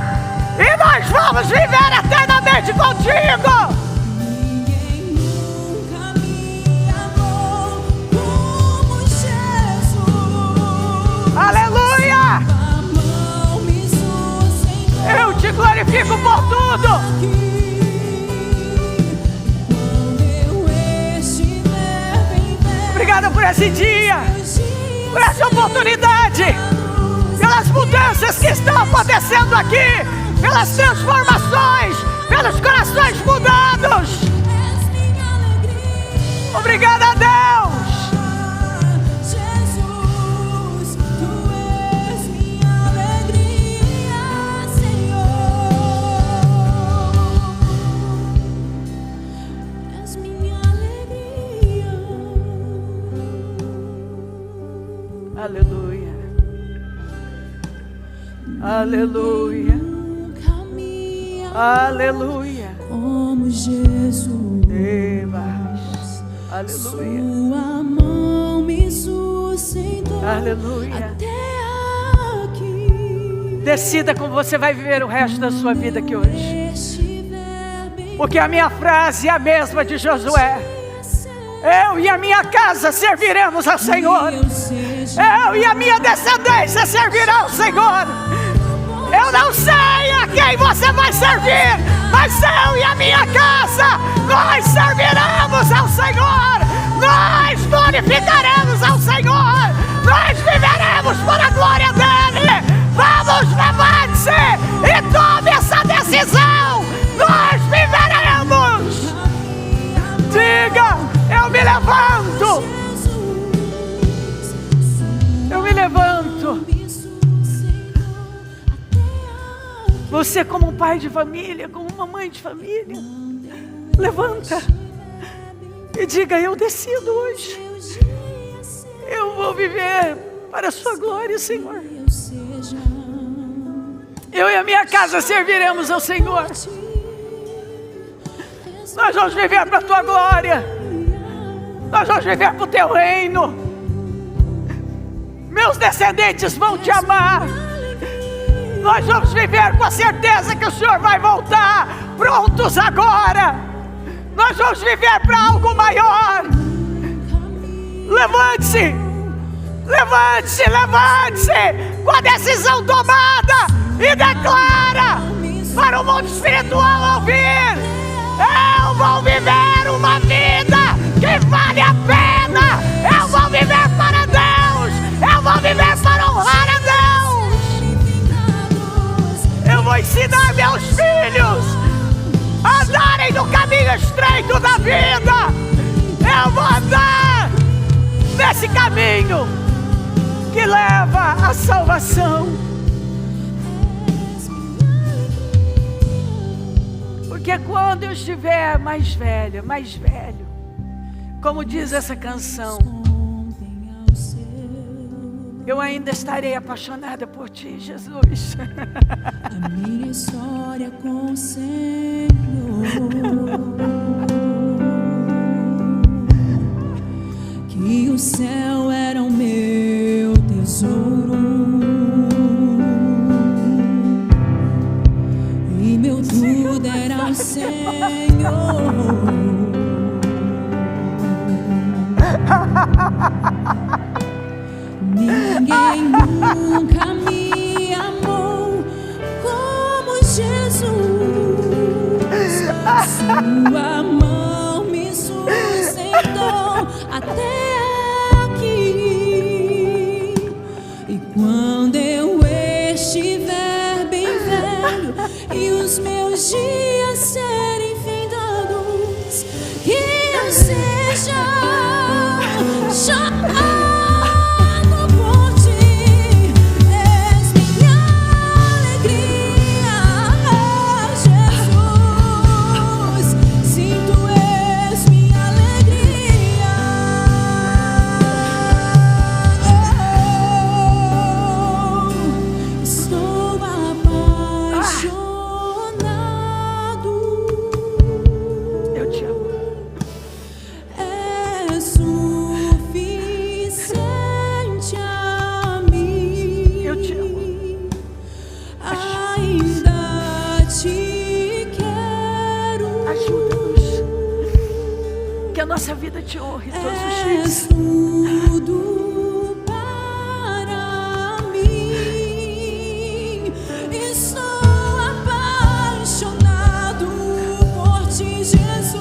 e nós vamos viver eternamente contigo.
Ninguém nunca me amou como Jesus.
Aleluia!
Amou, me sustentou.
Eu te glorifico por tudo.
Quando eu estiver bem velho,
Obrigada por esse dia, por essa oportunidade, pelas mudanças que estão acontecendo aqui, pelas transformações, pelos corações mudados.
és minha alegria.
Obrigada a Deus.
Jesus, tu és minha alegria, Senhor. És minha alegria.
Aleluia. Aleluia.
Nunca me amou
Aleluia.
como Jesus.
Devas. Aleluia.
Sua mão me sustentou
Aleluia.
até aqui.
Decida como você vai viver o resto da sua vida aqui hoje.
Estiver bem
Porque a minha frase é a mesma de Josué. Eu e a minha casa serviremos ao Senhor.
eu seja
Eu e a minha descendência servirão ao Senhor. Eu não sei a quem você vai servir, mas eu e a minha casa, nós serviremos ao Senhor. Nós glorificaremos ao Senhor. Nós viveremos para a glória dEle. Vamos, levante-se e tome essa decisão. Nós viveremos. Diga, eu me levanto. Eu me levanto. Você como um pai de família, como uma mãe de família, levanta e diga, eu decido hoje. Eu vou viver para a sua glória, Senhor. Eu e a minha casa serviremos ao Senhor. Nós vamos viver para a tua glória. Nós vamos viver para o teu reino. Meus descendentes vão te amar. Nós vamos viver com a certeza que o Senhor vai voltar, prontos agora. Nós vamos viver para algo maior. Levante-se, levante-se, levante-se, com a decisão tomada e declara para o mundo espiritual ouvir: eu vou viver uma vida que vale a pena. Eu vou viver para Deus. Eu vou viver para honrar a Deus. Eu vou ensinar meus filhos a andarem no caminho estreito da vida. Eu vou andar nesse caminho que leva à salvação. Porque quando eu estiver mais velha, mais velho, como diz essa canção, eu ainda estarei apaixonada por ti, Jesus.
a minha história com o Senhor. Que o céu era o meu tesouro e meu tudo era o Senhor. Ninguém nunca me amou como Jesus. Sua mão me sustentou até aqui. E quando eu estiver bem velho e os meus dias serem findados, que eu seja chamado por ti. És minha alegria, Jesus. Sim, tu és minha alegria.
a nossa vida te honre todos os dias.
És tudo para mim. Estou apaixonado por ti, Jesus.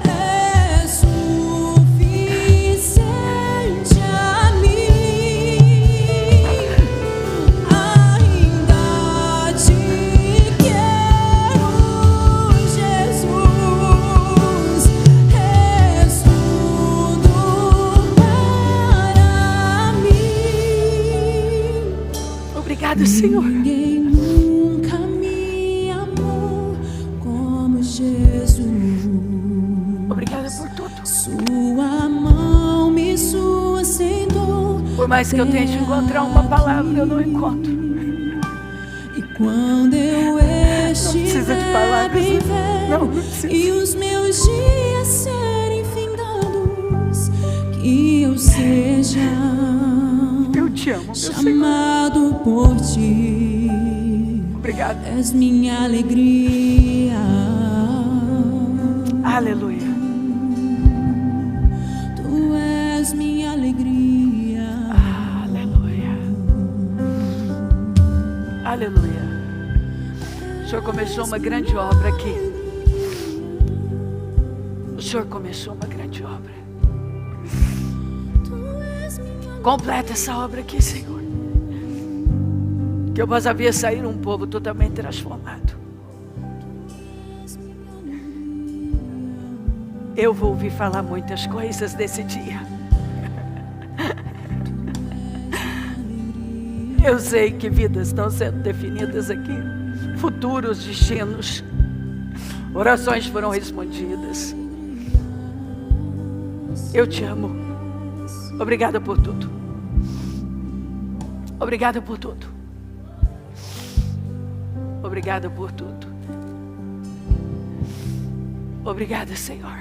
É suficiente a mim. Ainda te quero, Jesus. És tudo para mim.
Obrigado, Senhor.
Ninguém nunca me amou como Jesus.
Obrigada por tudo.
Sua mão me sustentou.
Por mais que eu tente encontrar uma palavra, eu não encontro.
E quando eu
precisa de palavras,
estiver bem velho
não precisa.
e os meus dias serem findados, que eu seja
Eu te amo, meu Senhor.
chamado por ti.
Obrigado.
És minha alegria.
Aleluia.
Tu és minha alegria.
Aleluia. Aleluia. O Senhor começou uma grande obra aqui. O Senhor começou uma grande obra. Completa essa obra aqui, Senhor. Que eu possa ver sair um povo totalmente transformado. Eu vou ouvir falar muitas coisas desse dia. Eu sei que vidas estão sendo definidas aqui. Futuros destinos. Orações foram respondidas. Eu te amo. Obrigada por tudo. Obrigada por tudo. Obrigada por tudo. Obrigada, Senhor.